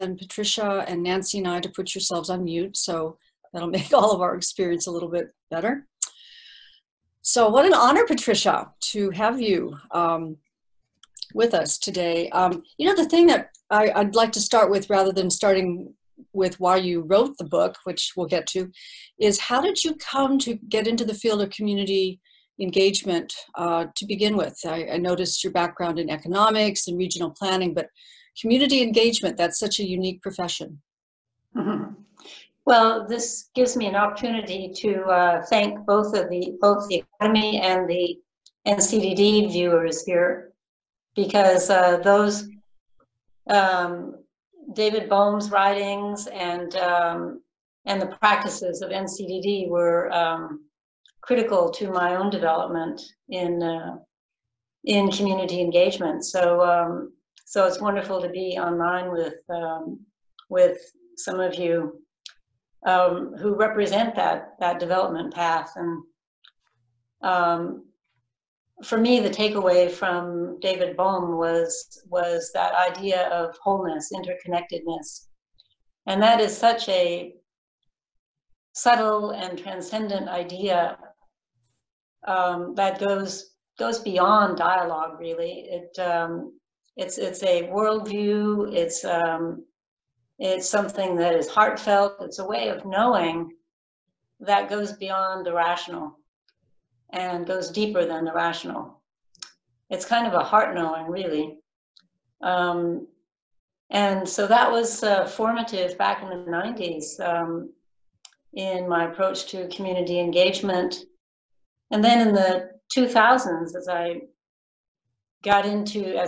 and Patricia and Nancy and I to put yourselves on mute, so that'll make all of our experience a little bit better. So what an honor, Patricia, to have you with us today. You know, the thing that I'd like to start with, rather than starting with why you wrote the book, which we'll get to, is how did you come to get into the field of community engagement to begin with? I noticed your background in economics and regional planning, but community engagement, that's such a unique profession. Mm-hmm. Well, this gives me an opportunity to thank both the Academy and the NCDD viewers here, because those David Bohm's writings and the practices of NCDD were critical to my own development in community engagement. So so it's wonderful to be online with some of you who represent that development path. And for me, the takeaway from David Bohm was that idea of wholeness, interconnectedness. And that is such a subtle and transcendent idea that goes beyond dialogue, really. It's a worldview, it's something that is heartfelt, it's a way of knowing that goes beyond the rational and goes deeper than the rational. It's kind of a heart knowing, really. And so that was formative back in the 90s in my approach to community engagement. And then in the 2000s, as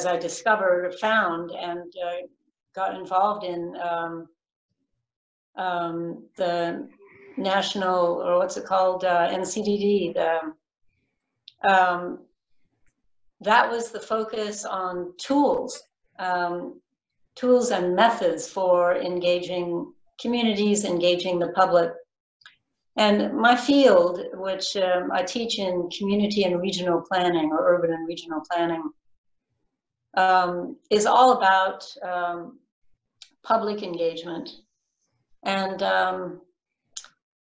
I discovered, found, and got involved in the national, or what's it called, NCDD, that was the focus on tools and methods for engaging communities, engaging the public. And my field, which I teach in community and regional planning, or urban and regional planning, is all about public engagement. And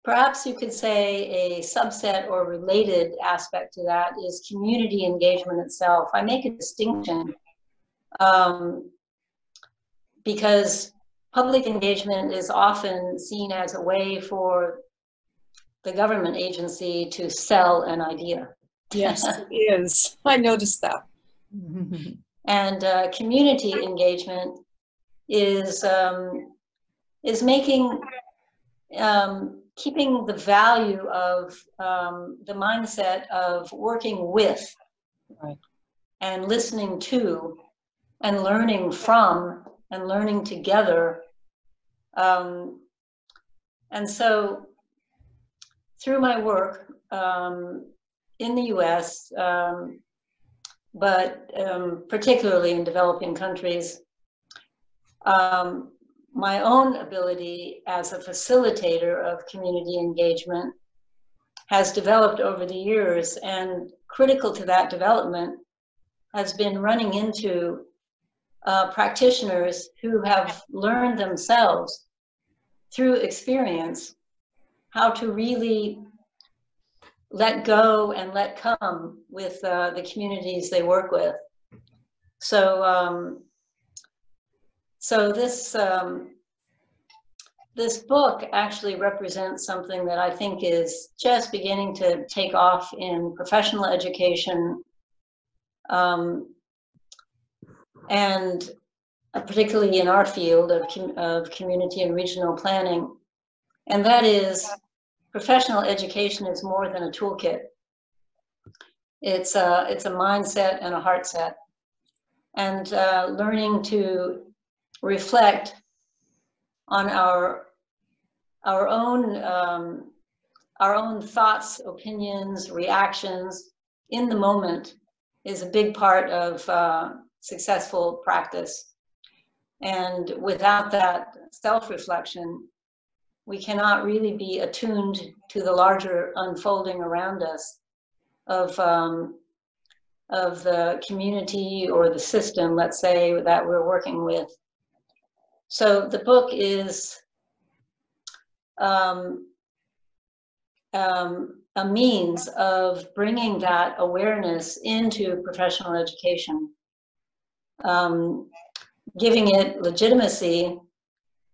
perhaps you could say a subset or related aspect to that is community engagement itself. I make a distinction because public engagement is often seen as a way for the government agency to sell an idea. Yes, it is. I noticed that. And community engagement is making, keeping the value of the mindset of working with, right, and listening to and learning from and learning together. And so through my work in the US, but particularly in developing countries, my own ability as a facilitator of community engagement has developed over the years, and critical to that development has been running into practitioners who have learned themselves through experience how to really let go and let come with the communities they work with. So, so this book actually represents something that I think is just beginning to take off in professional education, and particularly in our field of community and regional planning, and that is professional education is more than a toolkit. It's a mindset and a heart set, and learning to reflect on our own thoughts, opinions, reactions in the moment is a big part of successful practice. And without that self-reflection, we cannot really be attuned to the larger unfolding around us of the community or the system, let's say, that we're working with. So the book is a means of bringing that awareness into professional education, giving it legitimacy,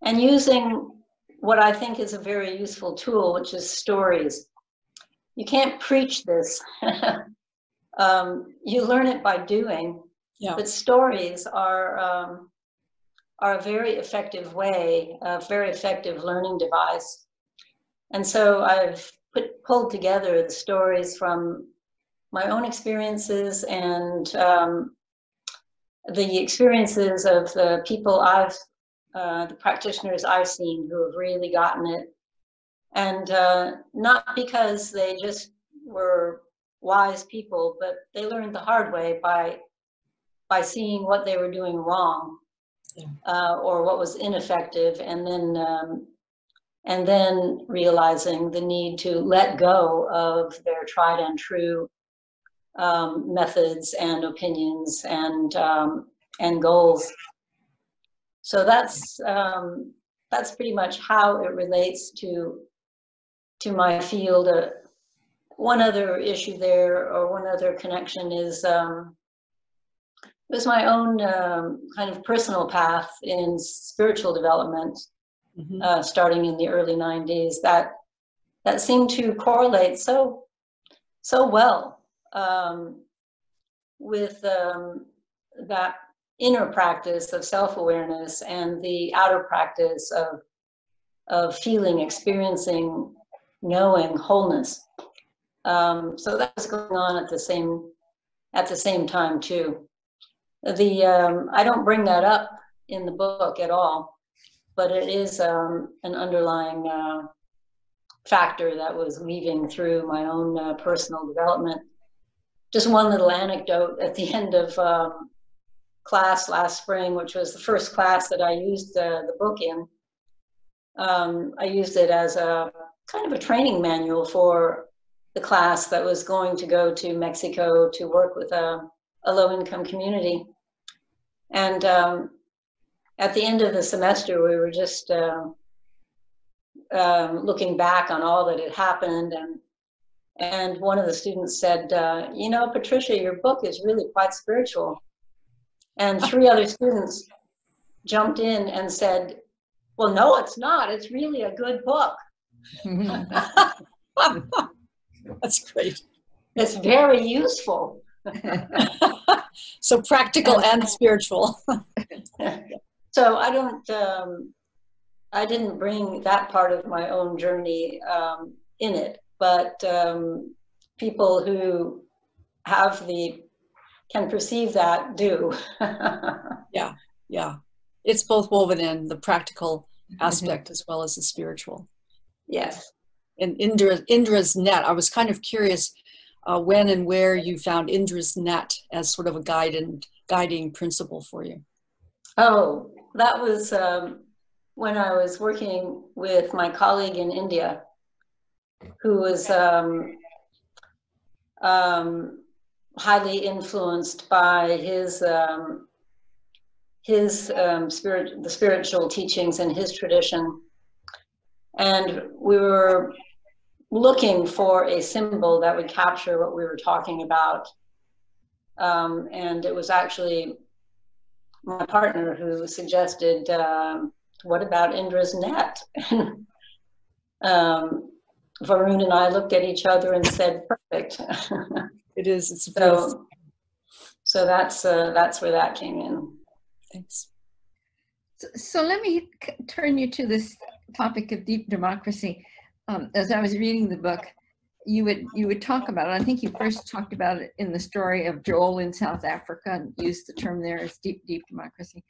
and using what I think is a very useful tool, which is stories. You can't preach this. You learn it by doing, but stories are a very effective way, a very effective learning device. And so I've pulled together the stories from my own experiences and the experiences of the people the practitioners I've seen who have really gotten it. And not because they just were wise people, but they learned the hard way by seeing what they were doing wrong, or what was ineffective, and then realizing the need to let go of their tried and true methods and opinions and goals. So that's pretty much how it relates to my field. One other issue there, or one other connection, is it was my own kind of personal path in spiritual development, starting in the early 90s. That seemed to correlate so well with that inner practice of self-awareness and the outer practice of feeling, experiencing, knowing wholeness. So that was going on at the same time too. I don't bring that up in the book at all, but it is an underlying factor that was weaving through my own personal development. Just one little anecdote at the end of class last spring, which was the first class that I used the book in. I used it as a kind of a training manual for the class that was going to go to Mexico to work with a low-income community. And at the end of the semester, we were just looking back on all that had happened. And one of the students said, you know, Patricia, your book is really quite spiritual. And 3 other students jumped in and said, well, no, it's not. It's really a good book. That's great. It's very useful. So practical and spiritual. So I didn't bring that part of my own journey in it, but people who can perceive that do. Yeah. It's both woven in, the practical aspect as well as the spiritual. Yes. And Indra's net, I was kind of curious when and where you found Indra's net as sort of a guiding principle for you. Oh, that was when I was working with my colleague in India, who was highly influenced by the spiritual teachings in his tradition. And we were looking for a symbol that would capture what we were talking about. And it was actually my partner who suggested, what about Indra's net? Varun and I looked at each other and said, perfect. It is, it's so that's where that came in. Thanks. So let me turn you to this topic of deep democracy. As I was reading the book, you would talk about it. I think you first talked about it in the story of Joel in South Africa and used the term there as deep democracy.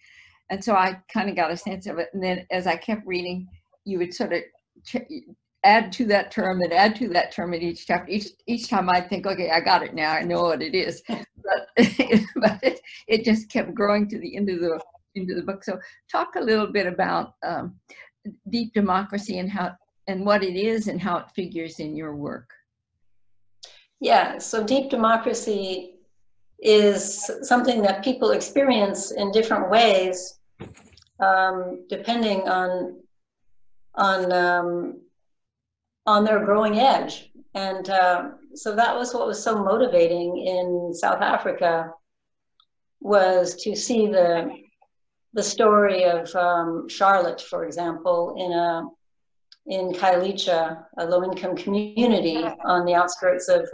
And so I kind of got a sense of it. And then as I kept reading, you would sort of add to that term and add to that term in each chapter. Each time I'd think, okay, I got it now. I know what it is. But it just kept growing to the end of the book. So talk a little bit about deep democracy and what it is and how it figures in your work. Yeah, so deep democracy is something that people experience in different ways. depending on their growing edge. And so that was what was so motivating in South Africa, was to see the story of Charlotte, for example, in Khayelitsha, a low-income community on the outskirts of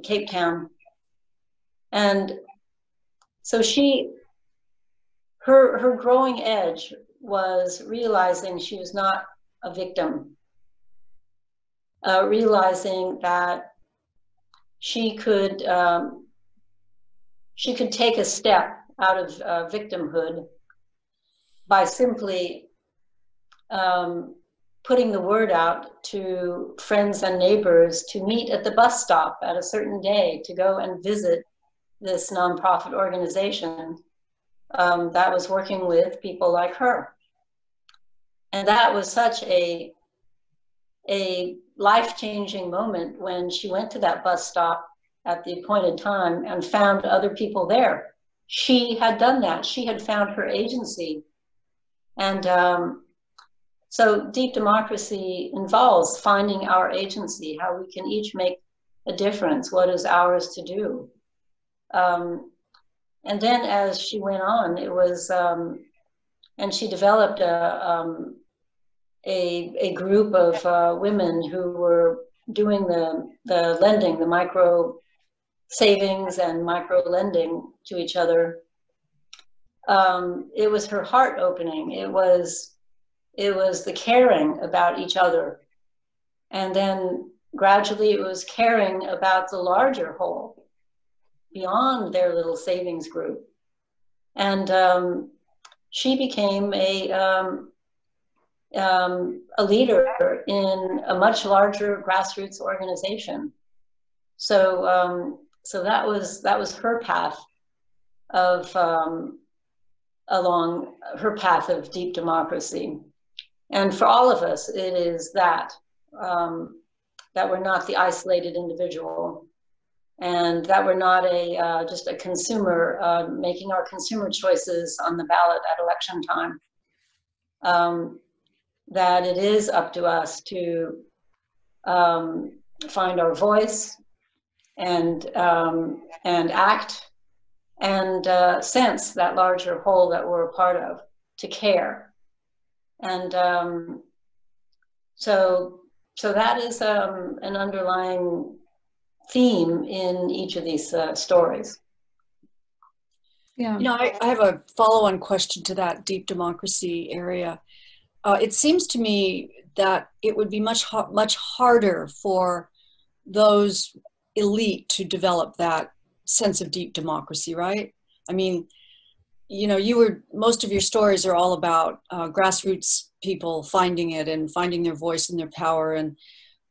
Cape Town. And so her growing edge was realizing she was not a victim, realizing that she could take a step out of victimhood by simply putting the word out to friends and neighbors to meet at the bus stop at a certain day to go and visit this nonprofit organization that was working with people like her. And that was such a life-changing moment when she went to that bus stop at the appointed time and found other people there. She had done that. She had found her agency. And so deep democracy involves finding our agency, how we can each make a difference, what is ours to do. And then as she went on, it was, and she developed a group of women who were doing the lending, the micro savings and micro lending to each other. It was her heart opening. It was the caring about each other. And then gradually it was caring about the larger whole beyond their little savings group. And she became a leader in a much larger grassroots organization. So so that was her path of along her path of deep democracy. And for all of us, it is that we're not the isolated individual, and that we're not just a consumer making our consumer choices on the ballot at election time. That it is up to us to find our voice and act and sense that larger whole that we're a part of, to care. And so that is an underlying theme in each of these stories. Yeah. You know, I have a follow-on question to that deep democracy area. It seems to me that it would be much harder for those elite to develop that sense of deep democracy, right? I mean, you know, most of your stories are all about grassroots people finding it and finding their voice and their power and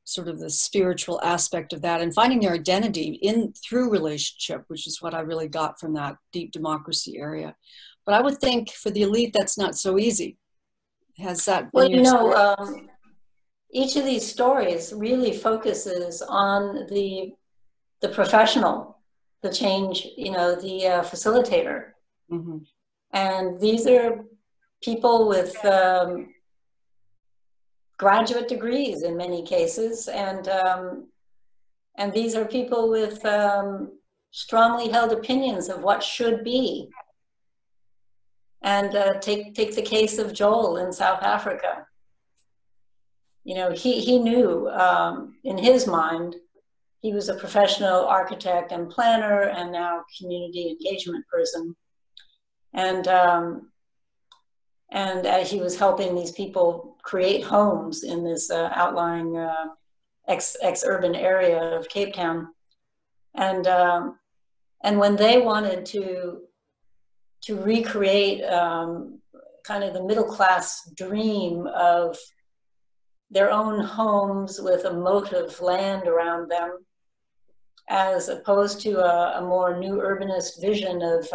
sort of the spiritual aspect of that and finding their identity through relationship, which is what I really got from that deep democracy area. But I would think for the elite, that's not so easy. Has that been your story? Each of these stories really focuses on the professional, the change, you know, the facilitator. Mm-hmm. And these are people with graduate degrees in many cases, and these are people with strongly held opinions of what should be. And take the case of Joel in South Africa. You know, he knew in his mind, he was a professional architect and planner and now community engagement person. And he was helping these people create homes in this outlying ex-urban area of Cape Town. And when they wanted to recreate kind of the middle-class dream of their own homes with a moat of land around them, as opposed to a more new urbanist vision of,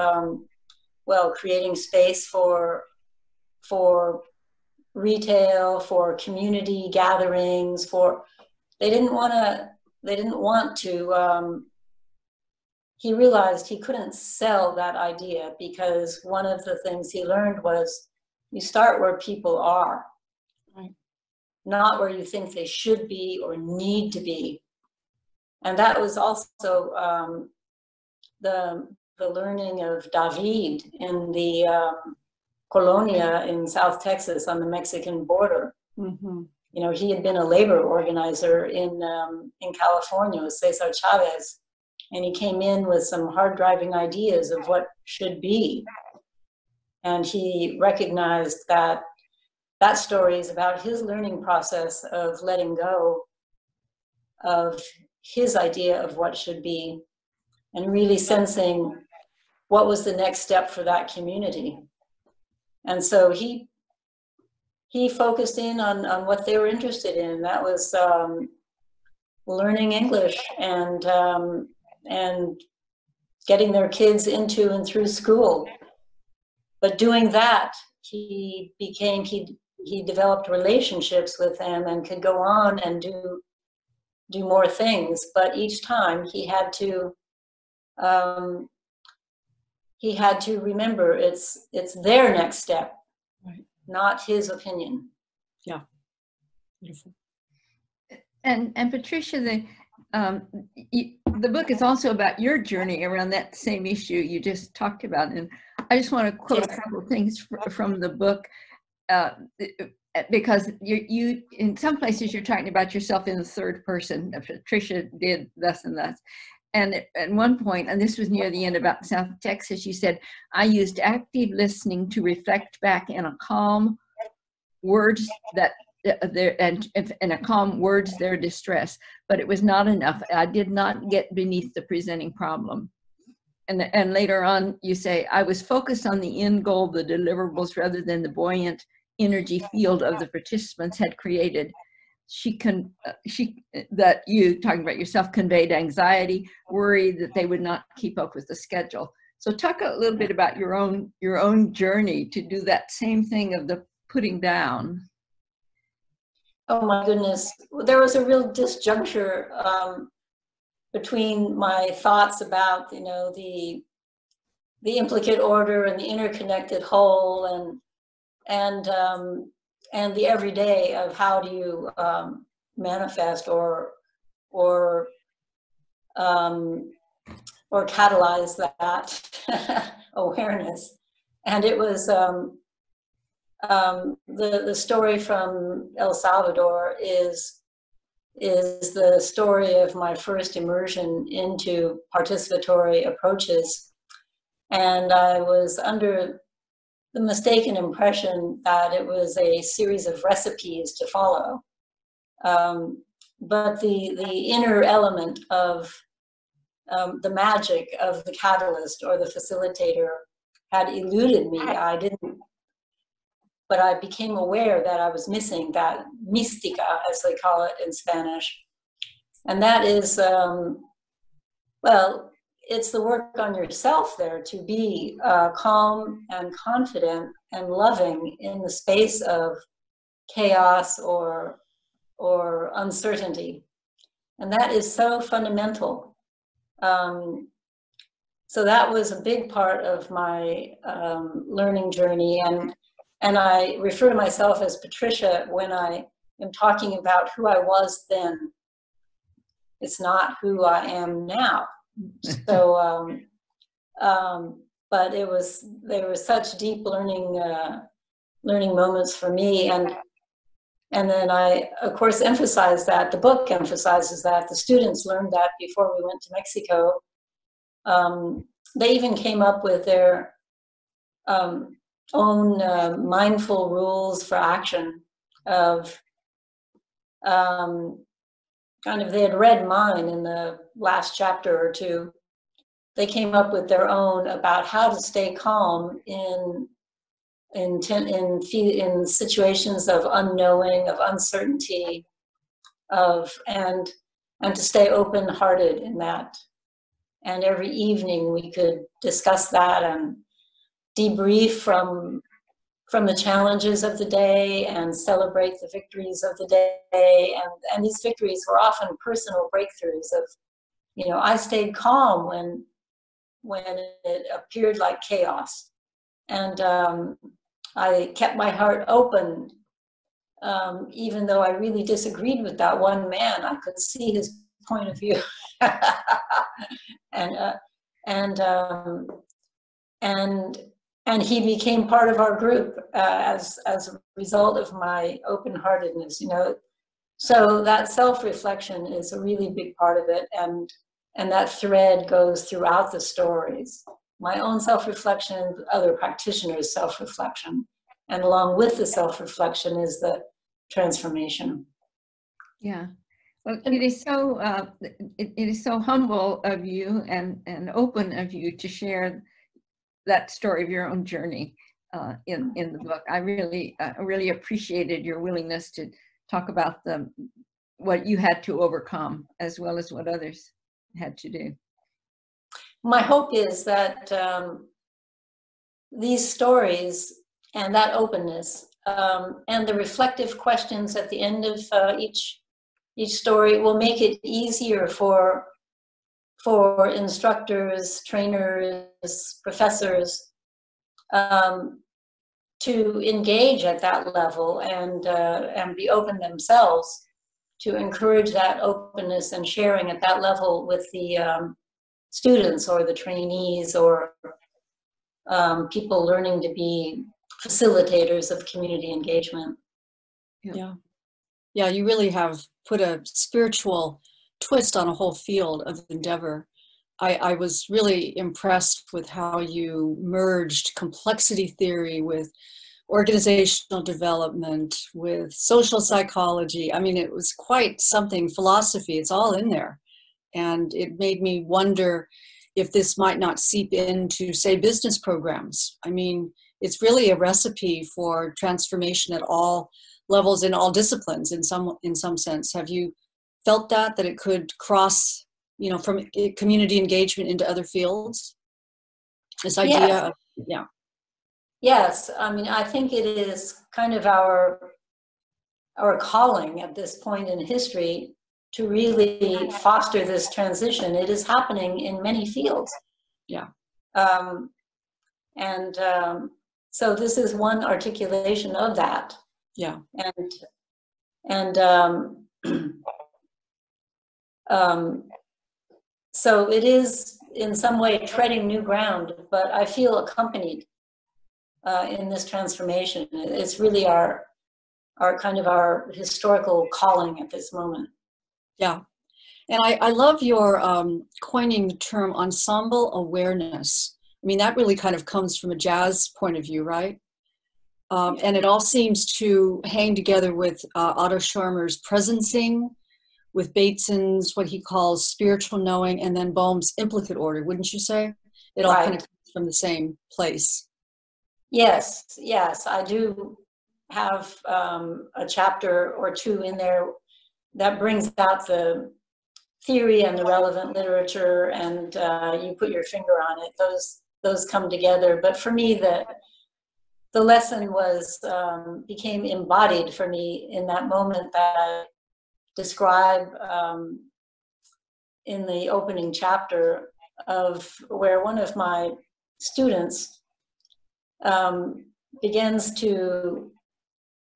well, creating space for retail, for community gatherings, they didn't want to he realized he couldn't sell that idea, because one of the things he learned was you start where people are, right, not where you think they should be or need to be. And that was also the learning of David in the Colonia in South Texas on the Mexican border. mm-hmm. You know, he had been a labor organizer in California with Cesar Chavez, and he came in with some hard-driving ideas of what should be. And he recognized that that story is about his learning process of letting go of his idea of what should be, and really sensing what was the next step for that community. And so he focused in on what they were interested in. That was learning English and getting their kids into and through school. But doing that, he developed relationships with them and could go on and do more things. But each time he had to remember it's their next step, Right. not his opinion. Yeah, beautiful. And Patricia, the book is also about your journey around that same issue you just talked about. And I just want to quote a couple of things from the book, because you in some places you're talking about yourself in the third person. Patricia did thus and thus. And at one point, and this was near the end about South Texas, you said, I used active listening to reflect back in a calm words that in a calm words their distress, but it was not enough. I did not get beneath the presenting problem. And later on, you say, I was focused on the end goal, the deliverables, rather than the buoyant energy field of the participants had created. That you, talking about yourself, conveyed anxiety, worry that they would not keep up with the schedule. So talk a little bit about your own journey to do that same thing of the putting down. Oh my goodness, there was a real disjuncture between my thoughts about, you know, the implicate order and the interconnected whole, and the everyday of how do you manifest or catalyze that awareness. And it was the story from El Salvador is the story of my first immersion into participatory approaches. And I was under the mistaken impression that it was a series of recipes to follow. But the inner element of the magic of the catalyst or the facilitator had eluded me. I didn't, but I became aware that I was missing that mística, as they call it in Spanish. And that is, well, it's the work on yourself there to be calm and confident and loving in the space of chaos or uncertainty. And that is so fundamental. So that was a big part of my learning journey. And I refer to myself as Patricia when I am talking about who I was then. It's not who I am now. So, but there were such deep learning moments for me, and then I, of course, emphasize that. The book emphasizes that. The students learned that before we went to Mexico. They even came up with their own mindful rules for action of kind of, they had read mine in the last chapter or two. They came up with their own about how to stay calm in situations of unknowing, of uncertainty, and to stay open-hearted in that. And every evening we could discuss that and debrief from the challenges of the day and celebrate the victories of the day. And these victories were often personal breakthroughs of, you know, I stayed calm when it appeared like chaos. And I kept my heart open, even though I really disagreed with that one man. I could see his point of view. And he became part of our group as a result of my open-heartedness, you know. So that self-reflection is a really big part of it, and that thread goes throughout the stories. My own self-reflection, other practitioners' self-reflection, and along with the self-reflection is the transformation. Yeah. Well, it is so it is so humble of you and open of you to share that story of your own journey in the book. I really appreciated your willingness to talk about what you had to overcome as well as what others had to do. My hope is that these stories and that openness and the reflective questions at the end of each story will make it easier for instructors, trainers, professors to engage at that level and be open themselves, to encourage that openness and sharing at that level with the students or the trainees or people learning to be facilitators of community engagement. Yeah. Yeah, you really have put a spiritual twist on a whole field of endeavor. I was really impressed with how you merged complexity theory with organizational development, with social psychology. I mean, it was quite something. Philosophy, it's all in there. And it made me wonder if this might not seep into, say, business programs. I mean, it's really a recipe for transformation at all levels, in all disciplines, in some sense. Have you felt that it could cross, you know, from community engagement into other fields? This idea Yes. of, yeah. Yes, I mean, I think it is kind of our calling at this point in history to really foster this transition. It is happening in many fields. Yeah. So this is one articulation of that. Yeah. So it is in some way treading new ground, but I feel accompanied in this transformation. It's really our kind of our historical calling at this moment. Yeah. And I love your coining the term ensemble awareness. I mean, that really kind of comes from a jazz point of view, right? And it all seems to hang together with Otto Scharmer's presencing, with Bateson's, what he calls spiritual knowing, and then Boehm's implicate order, wouldn't you say? It all kind of comes from the same place. Yes, I do have a chapter or two in there that brings out the theory and the relevant literature, and you put your finger on it. Those come together. But for me, the lesson became embodied for me in that moment that I describe in the opening chapter, of where one of my students begins to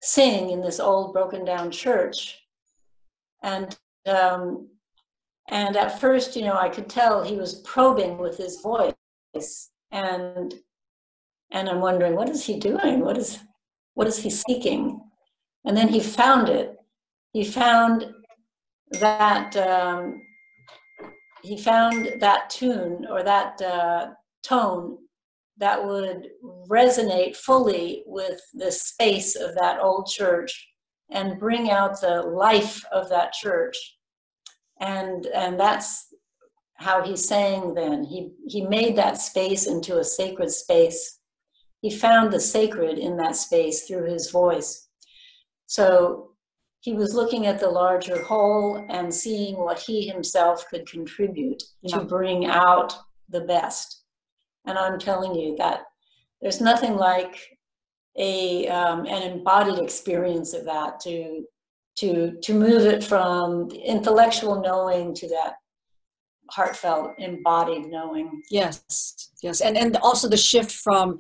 sing in this old broken down church. And at first, you know, I could tell he was probing with his voice, and I'm wondering, what is he doing? What is he seeking? And then he found it. He found that tune or that tone that would resonate fully with the space of that old church and bring out the life of that church. And that's how he sang then. He made that space into a sacred space. He found the sacred in that space through his voice. So he was looking at the larger whole and seeing what he himself could contribute to bring out the best. And I'm telling you that there's nothing like an embodied experience of that to move it from the intellectual knowing to heartfelt, embodied knowing. Yes, yes. And also the shift from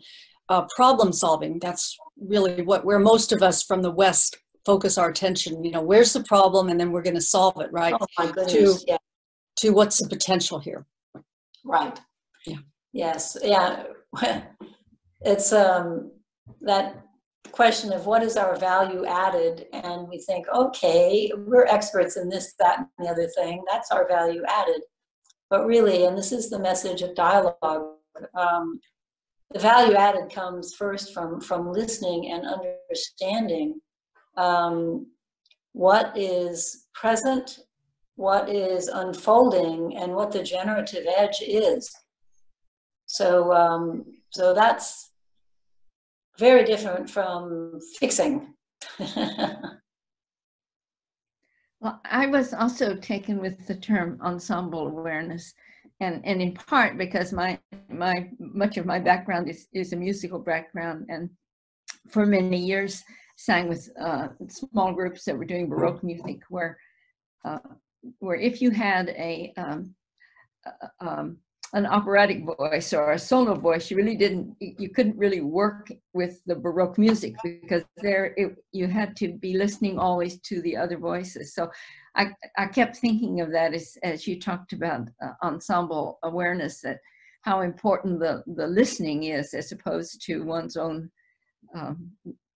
problem solving. That's really where most of us from the West focus our attention. You know, where's the problem, and then we're going to solve it, right? Oh my goodness, yeah. To what's the potential here. Right. Yeah. Yes. Yeah. It's that question of what is our value added, and we think, okay, we're experts in this, that, and the other thing. That's our value added. But really, and this is the message of dialogue, the value added comes first from listening and understanding what is present, what is unfolding, and what the generative edge is. So, so that's very different from fixing. Well, I was also taken with the term ensemble awareness, and in part because much of my background is a musical background, and for many years sang with small groups that were doing Baroque music, where if you had an operatic voice or a solo voice, you couldn't really work with the Baroque music, because you had to be listening always to the other voices. So I kept thinking of that as you talked about ensemble awareness, that how important the listening is as opposed to one's own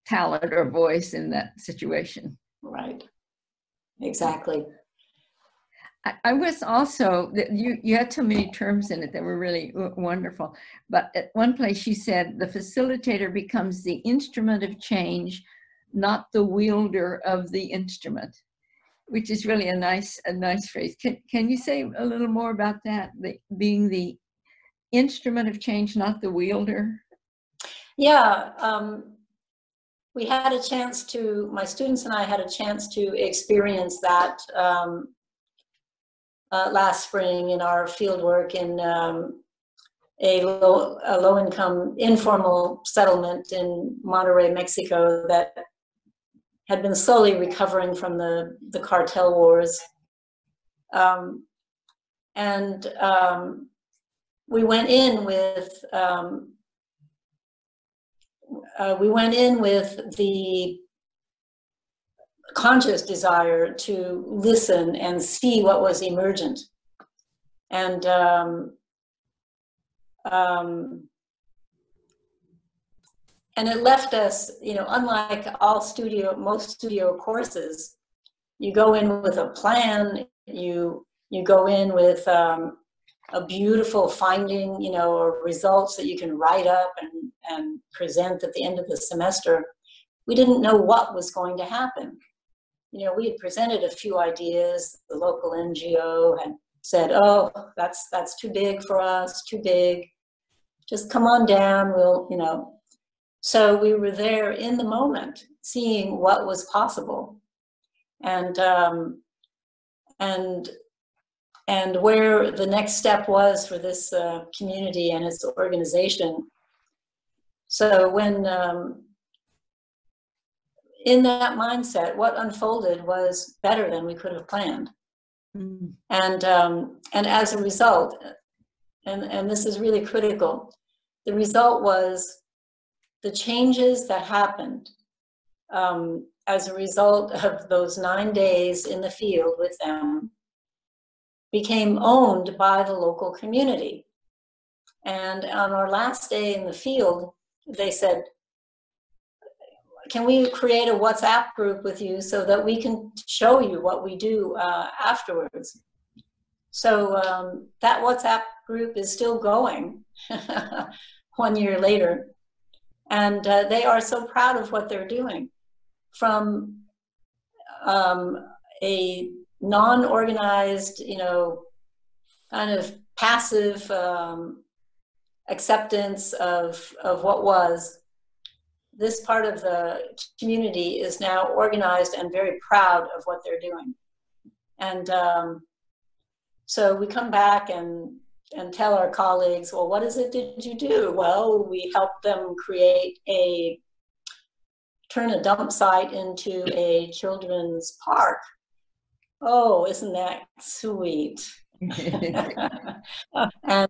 talent or voice in that situation. Right. Exactly. I was also, you had so many terms in it that were really wonderful, but at one place you said the facilitator becomes the instrument of change, not the wielder of the instrument, which is really a nice phrase. Can you say a little more about that, being the instrument of change, not the wielder? Yeah, we had a chance to, my students and I had a chance to experience that last spring in our field work in a low-income informal settlement in Monterrey, Mexico, that had been slowly recovering from the cartel wars. We went in with the conscious desire to listen and see what was emergent. And it left us, you know, unlike most studio courses, you go in with a plan, you go in with a beautiful finding, you know, or results that you can write up and present at the end of the semester. We didn't know what was going to happen. You know, we had presented a few ideas. The local NGO had said, oh, that's too big for us, too big. Just come on down, we'll, you know. So we were there in the moment, seeing what was possible. And where the next step was for this community and its organization. So when, in that mindset, what unfolded was better than we could have planned. Mm. And as a result, and this is really critical, the result was the changes that happened as a result of those 9 days in the field with them became owned by the local community. And on our last day in the field, they said, can we create a WhatsApp group with you so that we can show you what we do afterwards? So that WhatsApp group is still going 1 year later. And they are so proud of what they're doing. From a non-organized, you know, kind of passive acceptance of what was, this part of the community is now organized and very proud of what they're doing. And so we come back and tell our colleagues, well, what is it did you do? Well, we helped them turn a dump site into a children's park. Oh, isn't that sweet? And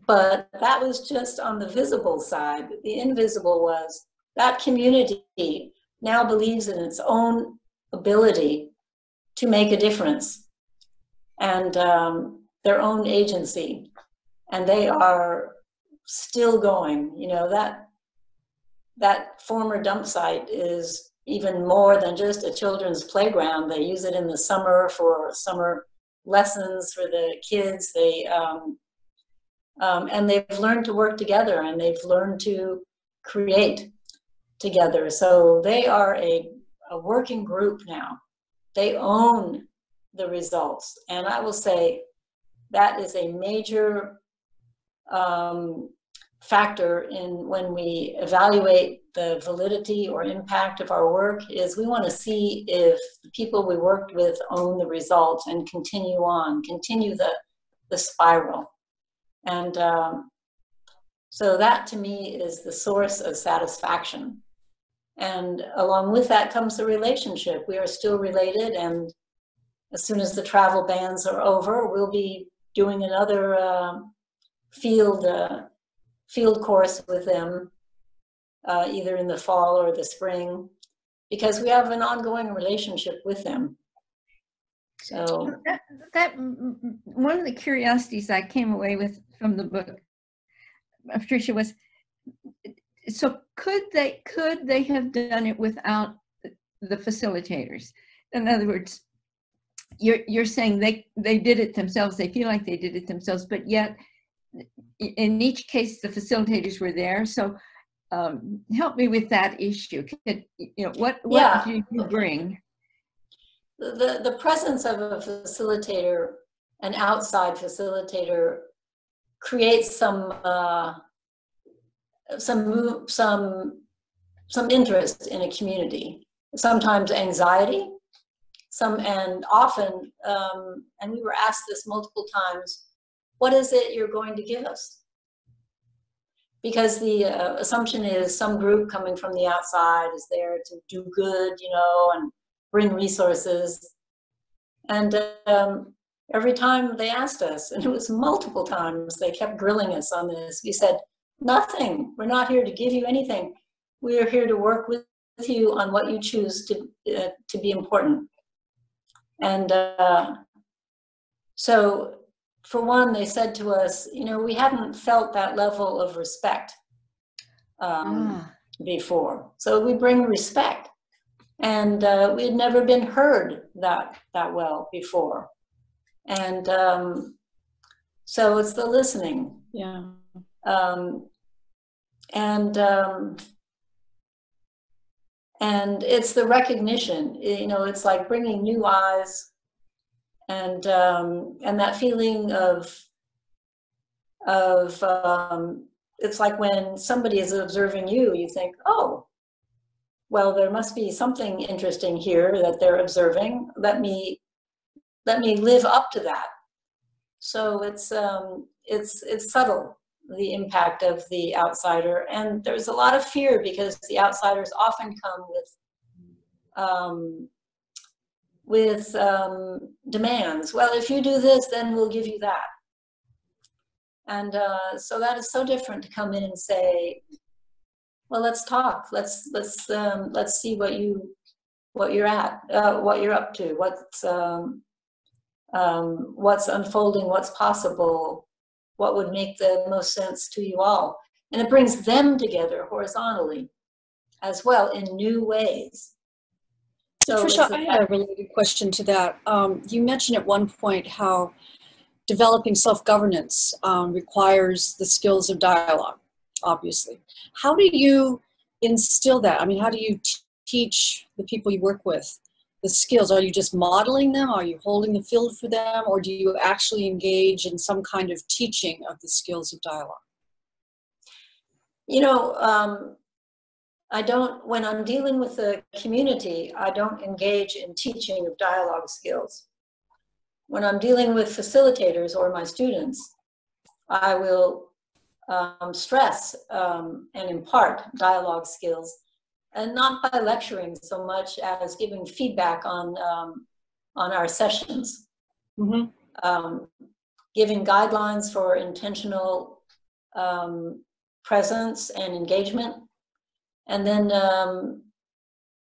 but that was just on the visible side. The invisible was that community now believes in its own ability to make a difference, and their own agency, and they are still going. You know, that former dump site is even more than just a children's playground. They use it in the summer for summer lessons for the kids. They and they've learned to work together, and they've learned to create together. So they are a working group now. They own the results. And I will say that is a major factor in when we evaluate the validity or impact of our work, is we want to see if the people we worked with own the results and continue on, continue the spiral. And so that to me is the source of satisfaction. And along with that comes the relationship. We are still related, and as soon as the travel bans are over, we'll be doing another field course with them, either in the fall or the spring, because we have an ongoing relationship with them. So that one of the curiosities I came away with from the book, Patricia, was, so could they have done it without the facilitators? In other words, you're saying they did it themselves, they feel like they did it themselves, but yet in each case the facilitators were there. So help me with that issue. What do you bring? The presence of a facilitator, an outside facilitator, creates some interest in a community, sometimes anxiety, and often, and we were asked this multiple times, what is it you're going to give us? Because the assumption is some group coming from the outside is there to do good, and bring resources. And every time they asked us, and it was multiple times, they kept grilling us on this. We said, nothing. We're not here to give you anything. We are here to work with you on what you choose to be important. And so, for one, they said to us, we hadn't felt that level of respect before. So we bring respect. And we had never been heard that well before. And so it's the listening. Yeah. And it's the recognition. It's like bringing new eyes, and that feeling of it's like when somebody is observing you, you think, oh, well, there must be something interesting here that they're observing. Let me live up to that. So it's subtle, the impact of the outsider, and there's a lot of fear because the outsiders often come with demands. Well, if you do this, then we'll give you that. And so that is so different to come in and say, well, let's talk. Let's see what you're up to, what's unfolding, what's possible, what would make the most sense to you all. And it brings them together horizontally as well in new ways. So Patricia, I had a related question to that. You mentioned at one point how developing self-governance requires the skills of dialogue, obviously. How do you instill that? I mean, how do you teach the people you work with the skills? Are you just modeling them? Are you holding the field for them? Or do you actually engage in some kind of teaching of the skills of dialogue? When I'm dealing with the community, I don't engage in teaching of dialogue skills. When I'm dealing with facilitators or my students, I will stress and impart dialogue skills, and not by lecturing so much as giving feedback on our sessions. Mm-hmm. giving guidelines for intentional presence and engagement, and then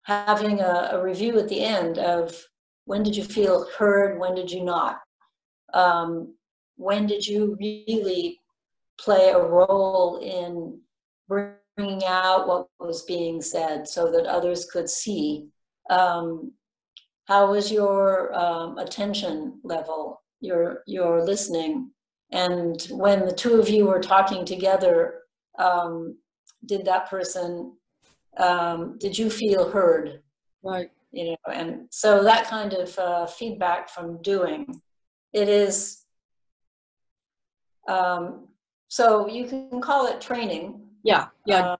having a review at the end of when did you feel heard, when did you not, when did you really play a role in bringing out what was being said so that others could see. How was your attention level, your listening? And when the two of you were talking together, did that person, did you feel heard? Right. You know, and so that kind of feedback from doing, it is, so you can call it training. Yeah,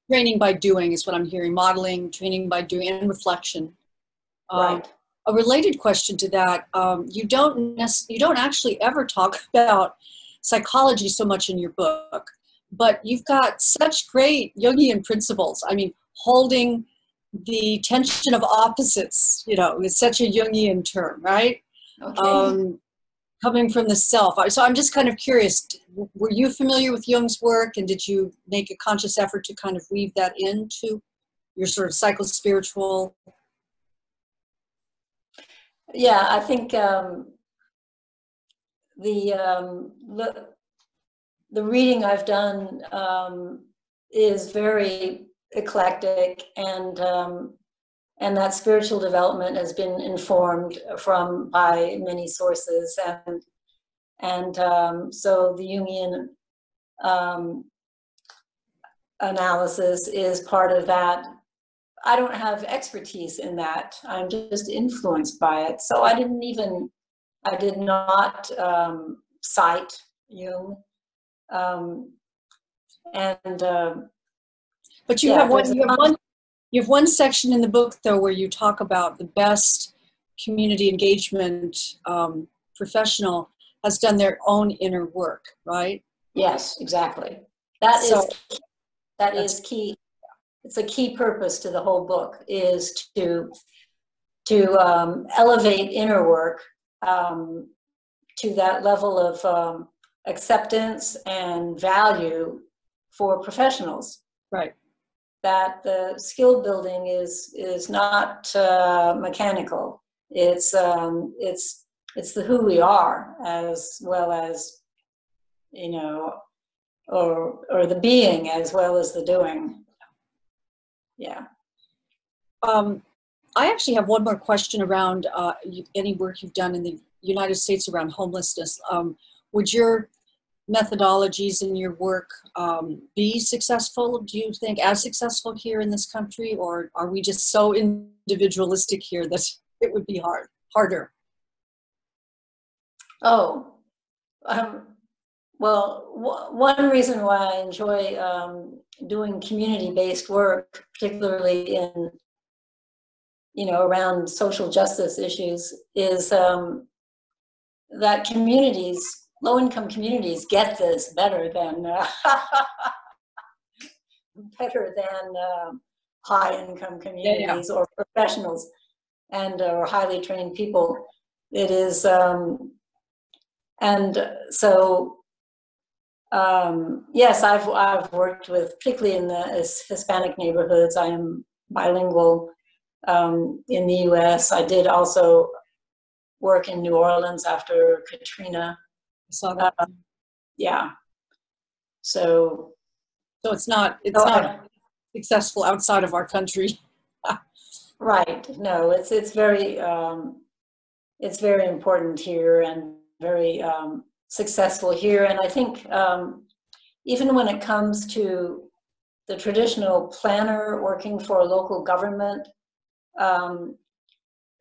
training by doing is what I'm hearing. Modeling, training by doing, and reflection. Right. A related question to that: you don't actually ever talk about psychology so much in your book, but you've got such great Jungian principles. I mean, holding the tension of opposites, you know, is such a Jungian term, right? Okay. Coming from the self. So I'm just kind of curious, were you familiar with Jung's work, and did you make a conscious effort to kind of weave that into your sort of psycho-spiritual? Yeah, I think the reading I've done is very eclectic, and that spiritual development has been informed by many sources, and so the Jungian analysis is part of that. I don't have expertise in that. I'm just influenced by it. So I did not cite Jung. But you have one section in the book, though, where you talk about the best community engagement professional has done their own inner work, right? Yes, exactly. That is key. It's a key purpose to the whole book, is to elevate inner work to that level of acceptance and value for professionals. Right. That the skill building is not mechanical. It's the who we are, as well as, you know, or the being as well as the doing. Yeah. I actually have one more question around any work you've done in the United States around homelessness. Would your methodologies in your work be successful, do you think, as successful here in this country, or are we just so individualistic here that it would be harder? Oh, well, one reason why I enjoy doing community-based work, particularly in, you know, around social justice issues, is that communities, low-income communities, get this better than high-income communities or professionals and or highly trained people. It is, and so. Yes, I've worked with, particularly in the Hispanic neighborhoods. I am bilingual in the U.S. I did also work in New Orleans after Katrina. I saw that. Yeah. So it's not successful outside of our country. Right. No, it's very important here and very successful here. And I think even when it comes to the traditional planner working for a local government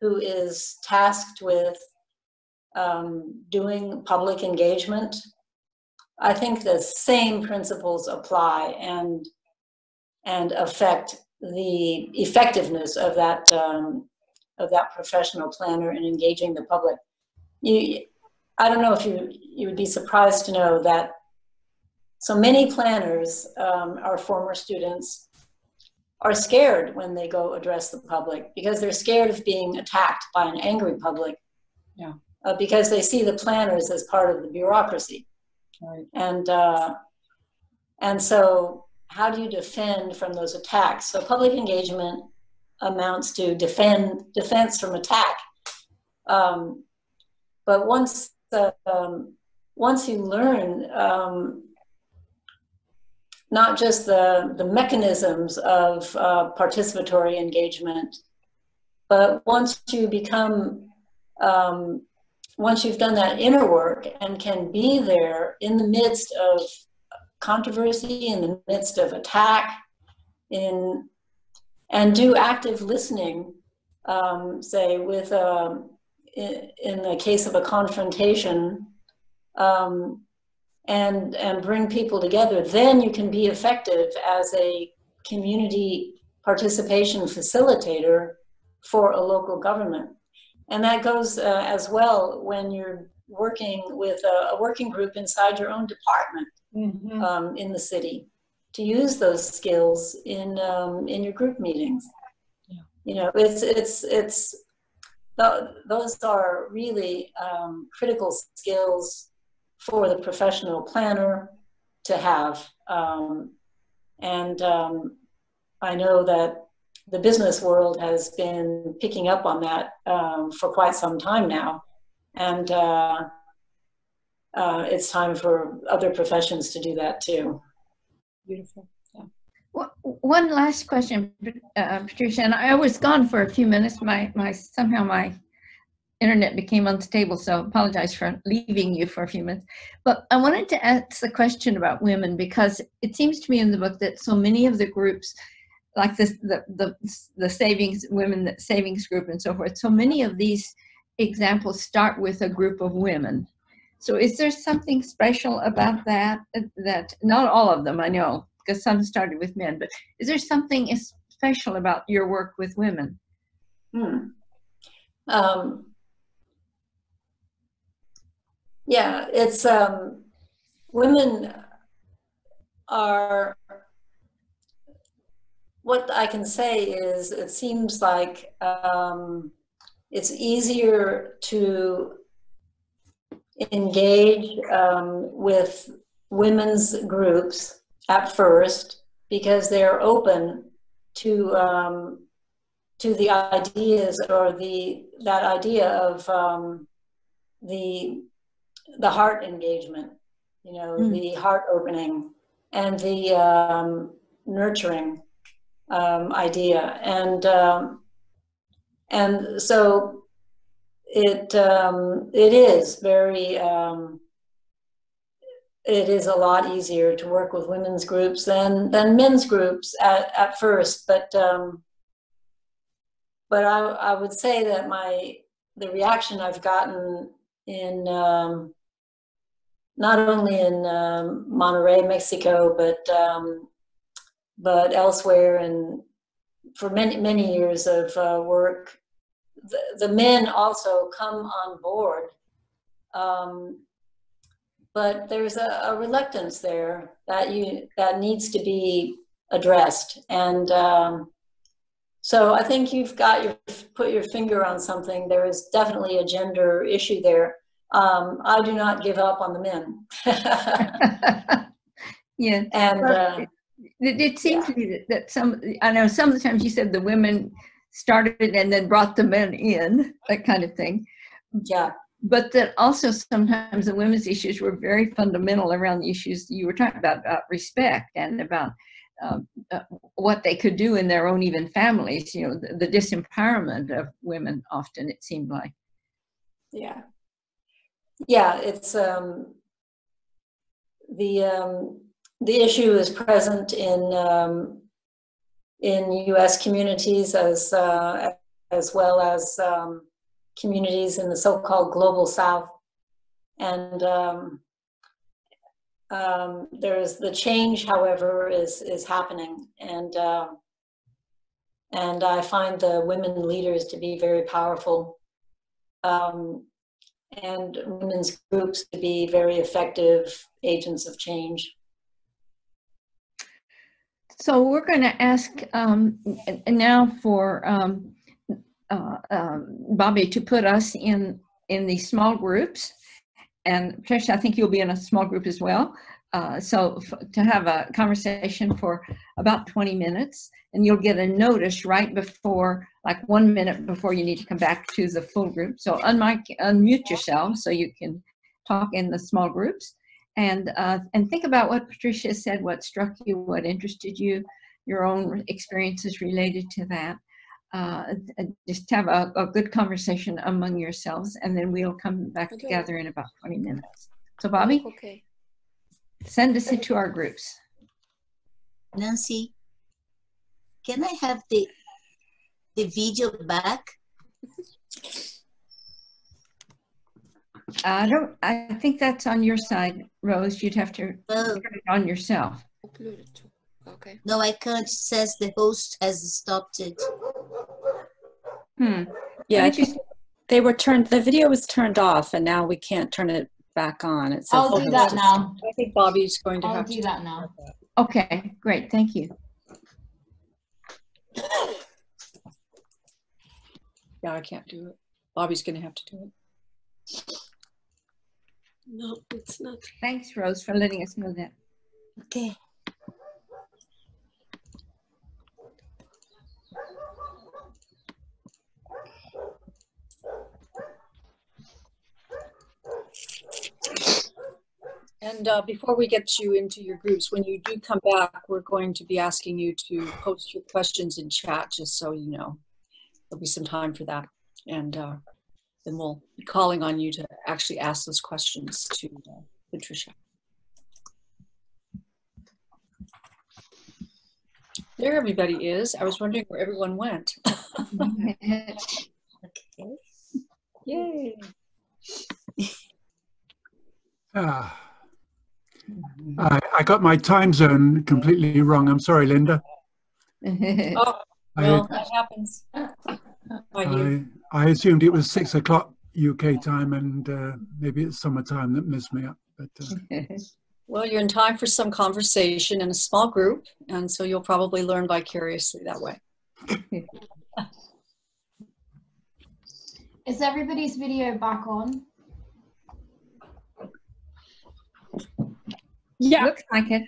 who is tasked with doing public engagement, I think the same principles apply and affect the effectiveness of that professional planner in engaging the public. I don't know if you would be surprised to know that so many planners, our former students, are scared when they go address the public because they're scared of being attacked by an angry public. Yeah. because they see the planners as part of the bureaucracy. Right. And so how do you defend from those attacks? So public engagement amounts to defense from attack. But once you learn not just the mechanisms of participatory engagement, but once you become, once you've done that inner work and can be there in the midst of controversy, in the midst of attack, and do active listening, say with in the case of a confrontation, and bring people together, then you can be effective as a community participation facilitator for a local government. And that goes as well when you're working with a working group inside your own department. Mm-hmm. In the city, to use those skills in your group meetings. Yeah. You know, those are really critical skills for the professional planner to have. And I know that the business world has been picking up on that for quite some time now. And it's time for other professions to do that too. Beautiful. Yeah. Well, one last question, Patricia, and I was gone for a few minutes. Somehow my internet became unstable, so I apologize for leaving you for a few minutes. But I wanted to ask the question about women, because it seems to me in the book that so many of the groups, like this, the savings women savings group and so forth, so many of these examples start with a group of women. So is there something special about that? That not all of them, I know, because some started with men, but is there something special about your work with women? Yeah, it's women are, what I can say is it seems like it's easier to engage with women's groups at first because they're open to the ideas, or that idea of the heart engagement, you know, the heart opening and the nurturing idea, and so it is very it is a lot easier to work with women's groups than men's groups at first, but I would say that the reaction I've gotten in not only in Monterrey, Mexico, but elsewhere, and for many years of work, the men also come on board, but there's a reluctance there that needs to be addressed, and so I think you've put your finger on something. There is definitely a gender issue there. I do not give up on the men. Yeah, and it seems to me that I know some of the times you said the women started and then brought the men in, that kind of thing. Yeah. But that also sometimes the women's issues were very fundamental around the issues you were talking about respect and about what they could do in their own even families, you know, the disempowerment of women often, it seemed like. Yeah. Yeah, it's the issue is present in U.S. communities as well as communities in the so-called global South, and there's the change, however, is happening, and I find the women leaders to be very powerful, and women's groups to be very effective agents of change. So we're going to ask now for Bobby to put us in in these small groups. And Patricia, I think you'll be in a small group as well. So to have a conversation for about 20 minutes, and you'll get a notice right before, like 1 minute before you need to come back to the full group. So unmute yourself so you can talk in the small groups. And think about what Patricia said, what struck you, what interested you, your own experiences related to that. Just have a good conversation among yourselves, and then we'll come back together in about 20 minutes. So Bobby, Okay. Send us into our groups. Nancy, can I have the video back? I think that's on your side, Rose. You'd have to Well, turn it on yourself. Okay. no, I can't. It says the host has stopped it. Yeah, I think they were turned, the video was turned off and now we can't turn it back on. It says I'll do that now. I think Bobby's going to I'll have do to that now. Okay, great. Thank you. Yeah, I can't do it. Bobby's going to have to do it. No, it's not. Thanks, Rose, for letting us know that. Okay. And before we get you into your groups, when you do come back, we're going to be asking you to post your questions in chat, just so you know. There'll be some time for that. And then we'll be calling on you to actually ask those questions to Patricia. There everybody is. I was wondering where everyone went. Okay. Yay. I got my time zone completely wrong. I'm sorry, Linda. Oh, well, that happens. I assumed it was 6 o'clock UK time, and maybe it's summertime that messed me up. But Well, you're in time for some conversation in a small group, and so you'll probably learn vicariously that way. Is everybody's video back on? Yeah. Looks like it.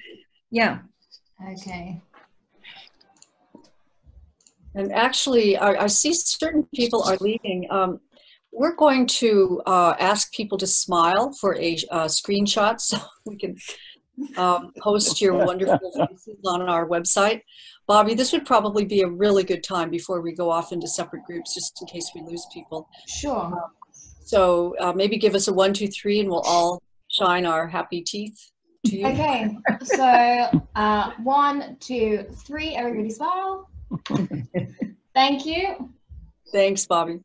Yeah. Okay. And actually, I see certain people are leaving. We're going to ask people to smile for a screenshot so we can post your wonderful faces on our website. Bobby, this would probably be a really good time before we go off into separate groups, just in case we lose people. Sure. So maybe give us a 1, 2, 3, and we'll all shine our happy teeth to you. Okay. So 1, 2, 3. Everybody smile. Thank you. Thanks, Bobby.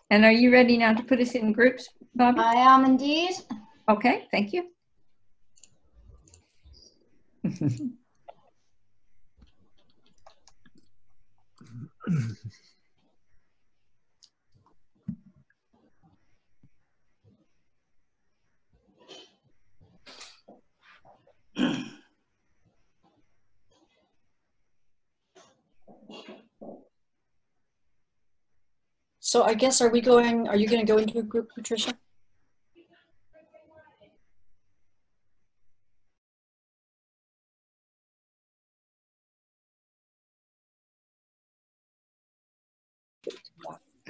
And are you ready now to put us in groups, Bobby? I am indeed. Okay, thank you. So I guess, are you going to go into a group, Patricia?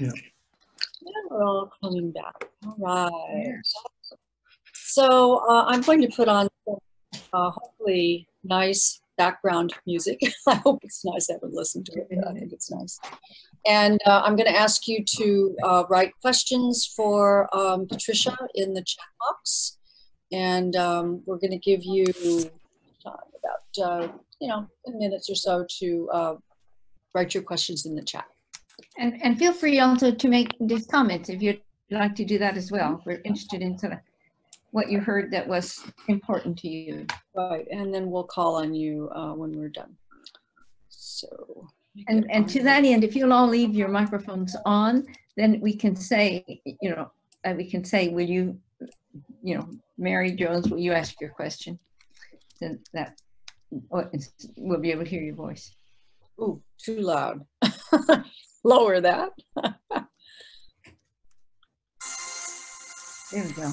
yeah. We're all coming back. All right. So I'm going to put on some, hopefully nice background music. I hope it's nice. I haven't listened to it, but I think it's nice. And I'm going to ask you to write questions for Patricia in the chat box. And we're going to give you about 10 minutes or so to write your questions in the chat. And feel free also to make just comments if you'd like to do that as well. We're interested in sort of what you heard that was important to you. Right, and then we'll call on you when we're done. So. And to that end, if you'll all leave your microphones on, then we can say, will you, Mary Jones, will you ask your question? Then that we'll be able to hear your voice. Ooh, too loud. Lower that. There we go.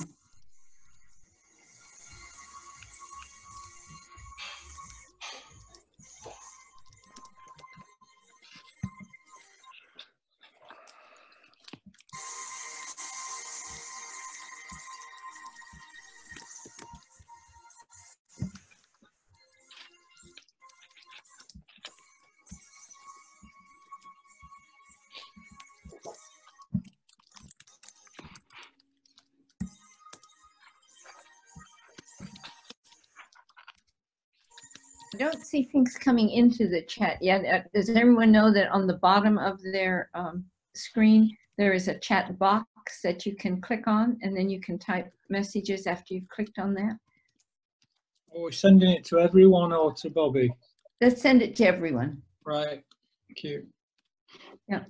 I don't see things coming into the chat yet. Does everyone know that on the bottom of their screen, there is a chat box that you can click on, and then you can type messages after you've clicked on that? Are we sending it to everyone or to Bobby? Let's send it to everyone. Right, thank you. Yeah.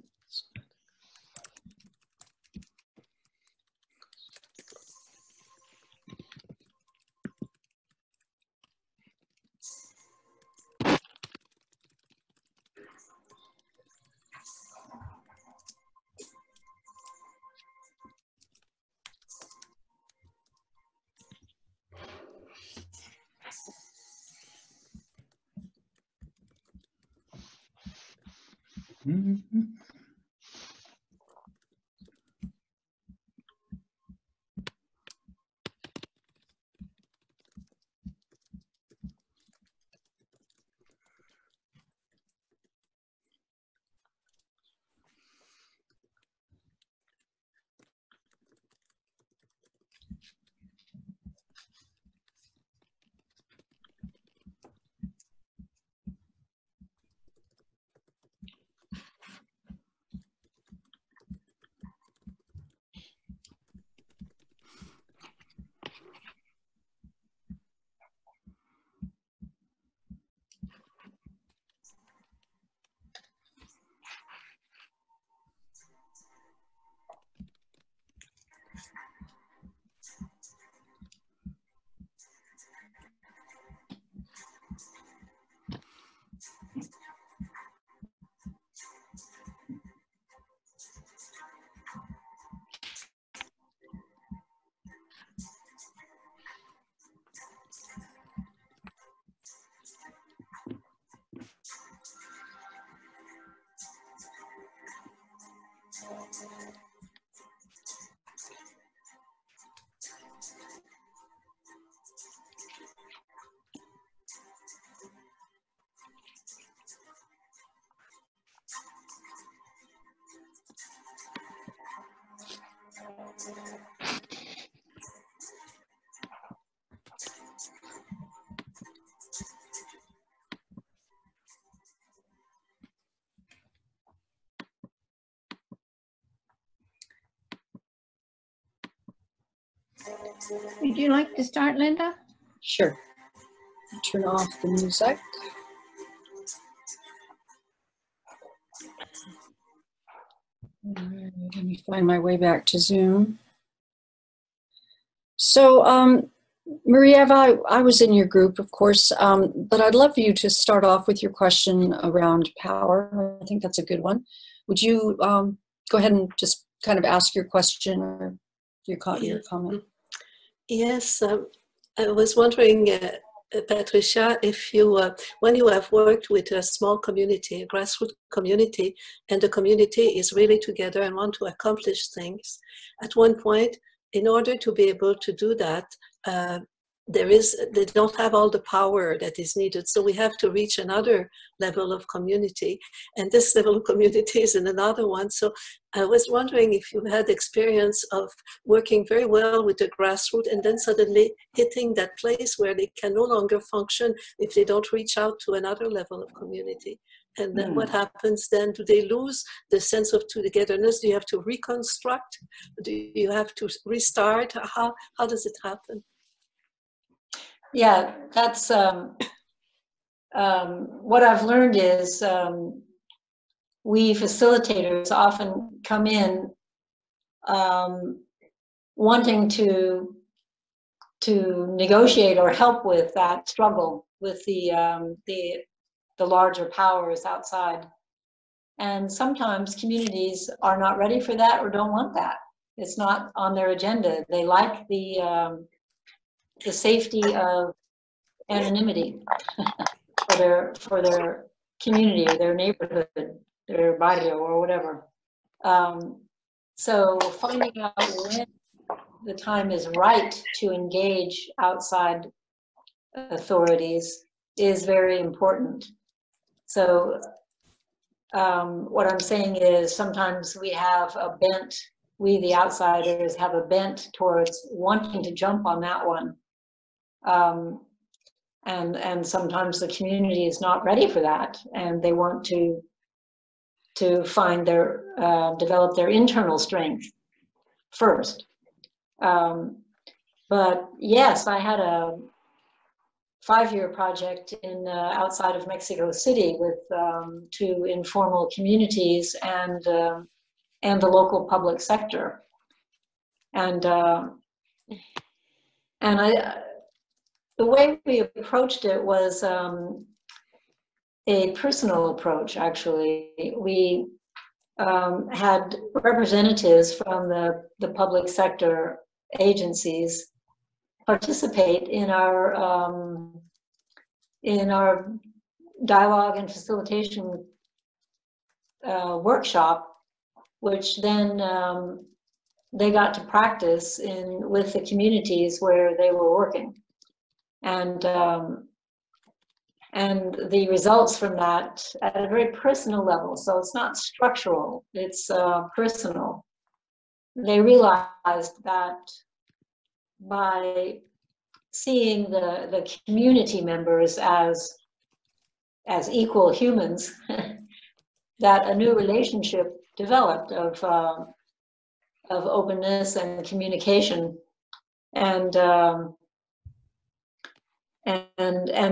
Mm-hmm. Would you like to start, Linda? Sure. Turn off the music. All right, let me find my way back to Zoom. So, Maria-Eva, I was in your group, of course, but I'd love for you to start off with your question around power. I think that's a good one. Would you go ahead and just kind of ask your question or your comment? Yes, I was wondering, Patricia, if you, when you have worked with a small community, a grassroots community, and the community is really together and want to accomplish things, at one point, in order to be able to do that, they don't have all the power that is needed. So we have to reach another level of community. And this level of community is in another one. So I was wondering if you had experience of working very well with the grassroots and then suddenly hitting that place where they can no longer function if they don't reach out to another level of community. And then what happens then? Do they lose the sense of togetherness? Do you have to reconstruct? Do you have to restart? How does it happen? Yeah, that's what I've learned is we facilitators often come in wanting to negotiate or help with that struggle with the larger powers outside. And sometimes communities are not ready for that or don't want that. It's not on their agenda. They like the safety of anonymity for their community, their neighborhood, their barrio, or whatever. So finding out when the time is right to engage outside authorities is very important. So what I'm saying is sometimes we have a bent, we the outsiders have a bent towards wanting to jump on that one. And sometimes the community is not ready for that, and they want to find their, develop their internal strength first. But yes, I had a 5-year project in outside of Mexico City with 2 informal communities and the local public sector, and the way we approached it was a personal approach. Actually, we had representatives from the public sector agencies participate in our dialogue and facilitation workshop, which then they got to practice with the communities where they were working, and the results from that at a very personal level. So it's not structural; it's personal. They realized that by seeing the community members as equal humans, that a new relationship developed of openness and communication, and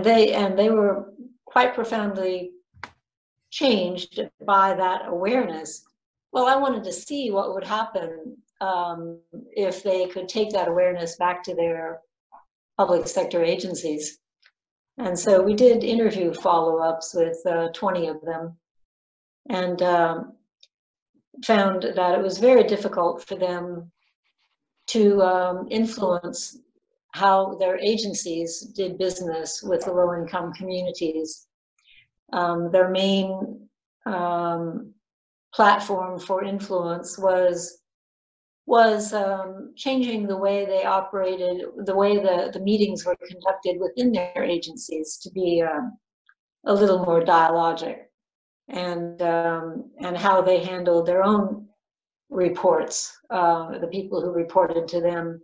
they were quite profoundly changed by that awareness. Well, I wanted to see what would happen if they could take that awareness back to their public sector agencies. And so we did interview follow-ups with 20 of them, and found that it was very difficult for them to influence how their agencies did business with the low-income communities. Their main platform for influence was changing the way they operated, the way the meetings were conducted within their agencies to be a little more dialogic, and how they handled their own reports, the people who reported to them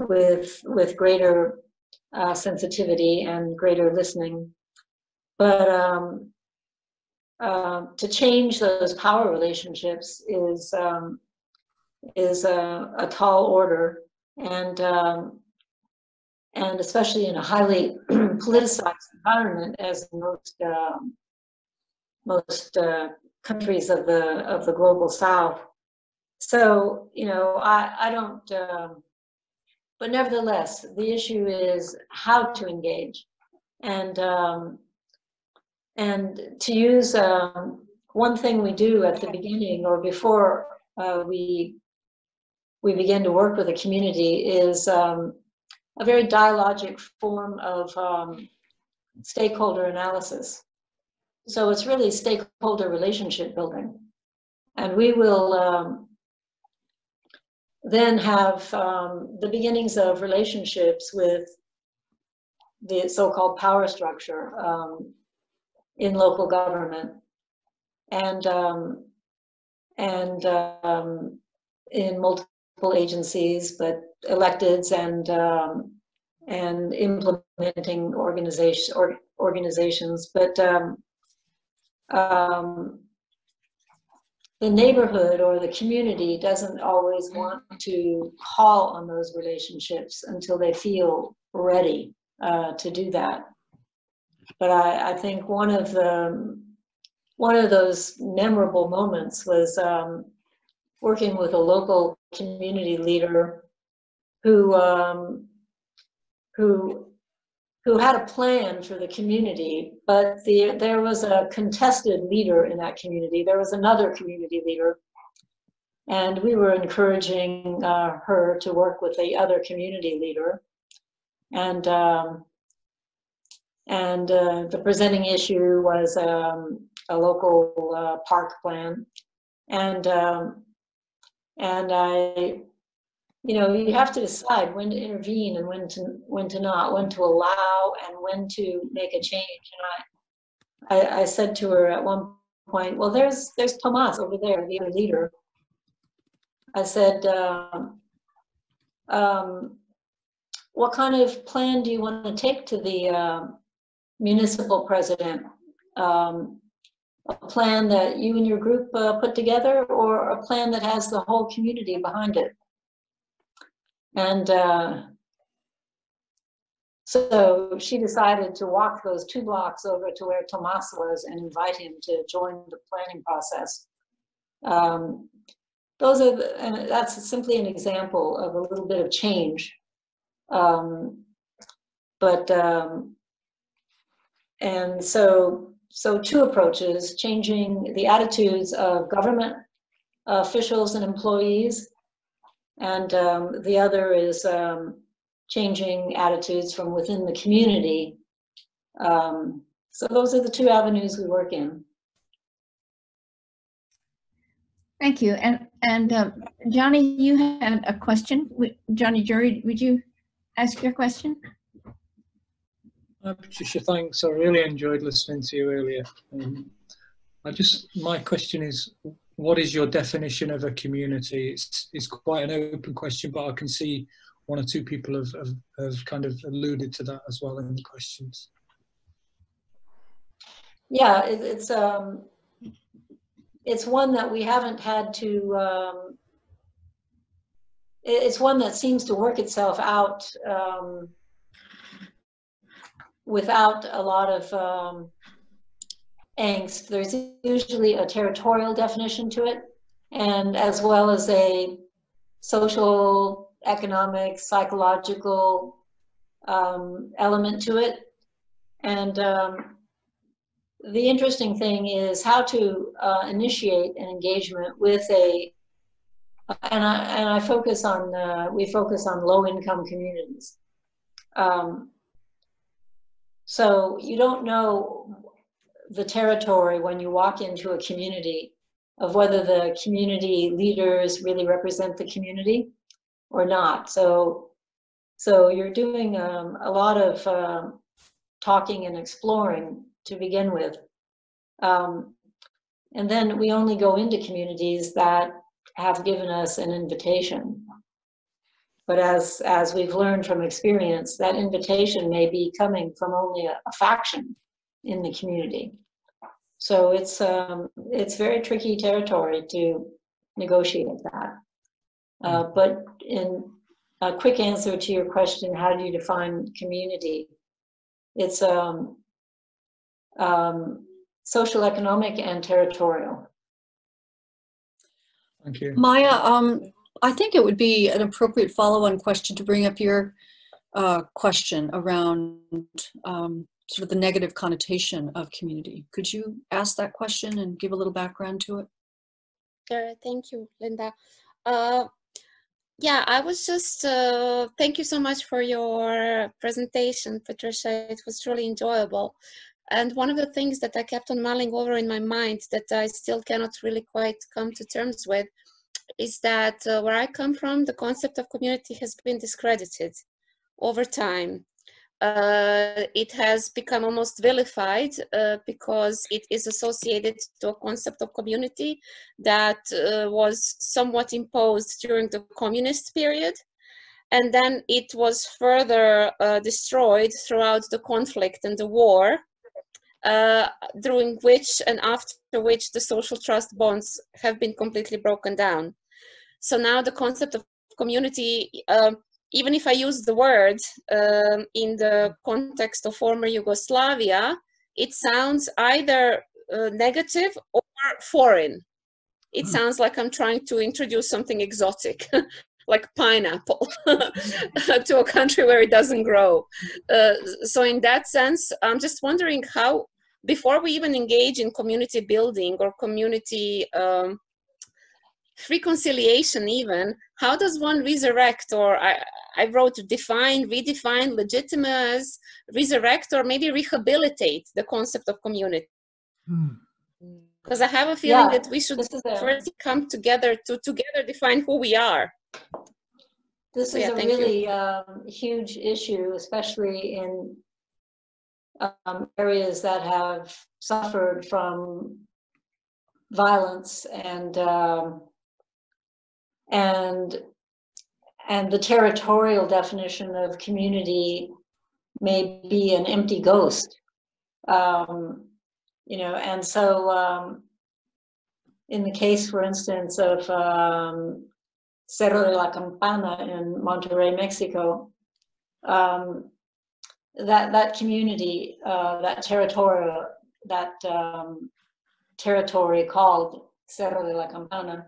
with greater sensitivity and greater listening. But to change those power relationships is a tall order, and especially in a highly politicized environment, as most countries of the global South. So, you know, I don't. But nevertheless, the issue is how to engage, and to use one thing we do at the beginning or before we begin to work with a community is a very dialogic form of stakeholder analysis. So it's really stakeholder relationship building, and we will then have the beginnings of relationships with the so-called power structure in local government, and in multiple agencies, but electeds and implementing organizations, but the neighborhood or the community doesn't always want to call on those relationships until they feel ready to do that. But I think one of those memorable moments was working with a local community leader who had a plan for the community, but there was a contested leader in that community. There was another community leader And we were encouraging her to work with the other community leader. And the presenting issue was a local park plan. And I, you have to decide when to intervene and when to not, when to allow and when to make a change. And I said to her at one point, well, there's Tomas over there, the other leader. I said, what kind of plan do you want to take to the municipal president? A plan that you and your group put together, or a plan that has the whole community behind it? And so she decided to walk those 2 blocks over to where Tomas was and invite him to join the planning process. Those are and that's simply an example of a little bit of change. And so 2 approaches: changing the attitudes of government officials and employees, and the other is changing attitudes from within the community. So those are the 2 avenues we work in. Thank you. And Johnny, you had a question. Johnny Jury, would you ask your question? Patricia, thanks. I really enjoyed listening to you earlier. My question is, what is your definition of a community? It's quite an open question, but I can see 1 or 2 people have kind of alluded to that as well in the questions. Yeah, it's one that we haven't had to, it's one that seems to work itself out without a lot of angst. There's usually a territorial definition to it, and as well as a social, economic, psychological element to it. And the interesting thing is how to initiate an engagement with and I focus on, we focus on low-income communities. So you don't know the territory when you walk into a community of whether the community leaders really represent the community or not. So you're doing a lot of talking and exploring to begin with. And then we only go into communities that have given us an invitation. But as we've learned from experience, that invitation may be coming from only a faction in the community. So it's very tricky territory to negotiate that. But in a quick answer to your question, how do you define community? It's social, economic, and territorial. Thank you. Maya, I think it would be an appropriate follow-on question to bring up your question around sort of the negative connotation of community. Could you ask that question and give a little background to it? Sure, thank you, Linda. Yeah, I was just, thank you so much for your presentation, Patricia. It was truly enjoyable. And one of the things that I kept on mulling over in my mind that I still cannot really quite come to terms with is that where I come from, the concept of community has been discredited over time. It has become almost vilified because it is associated to a concept of community that was somewhat imposed during the communist period. And then it was further destroyed throughout the conflict and the war, during which and after which the social trust bonds have been completely broken down. So now the concept of community, even if I use the word in the context of former Yugoslavia, it sounds either negative or foreign. It sounds like I'm trying to introduce something exotic, like pineapple, to a country where it doesn't grow. So in that sense, I'm just wondering how, before we even engage in community building or community reconciliation even, how does one resurrect, or I wrote define, redefine, legitimize, resurrect, or maybe rehabilitate the concept of community? Because I have a feeling that we should first come together to together define who we are. This is a really huge issue, especially in areas that have suffered from violence, and the territorial definition of community may be an empty ghost, you know. And so in the case, for instance, of Cerro de la Campana in Monterrey, Mexico, that community, that territory called Cerro de la Campana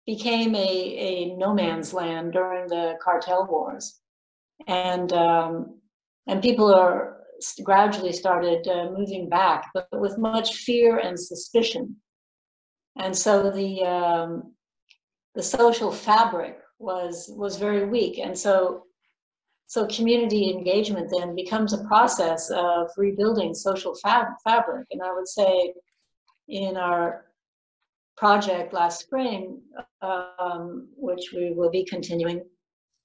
became a no man's land during the cartel wars, and people are gradually started moving back, but with much fear and suspicion. And so the social fabric was very weak, and so community engagement then becomes a process of rebuilding social fabric. And I would say in our project last spring, which we will be continuing,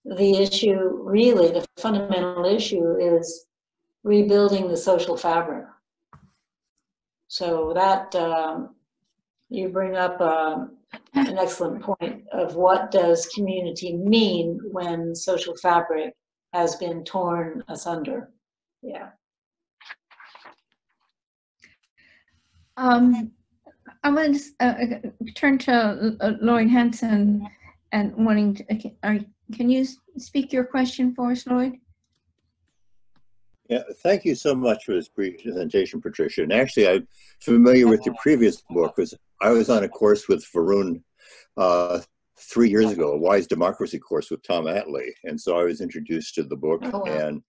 the issue, really the fundamental issue, is rebuilding the social fabric. So that you bring up an excellent point of what does community mean when social fabric has been torn asunder. Yeah. I want to turn to Lloyd Hansen and wanting to, can you speak your question for us, Lloyd? Yeah, thank you so much for this presentation, Patricia. And actually, I'm familiar with your previous book, because I was on a course with Varun 3 years ago, a Wise Democracy course with Tom Atley. And so I was introduced to the book. Oh, wow. And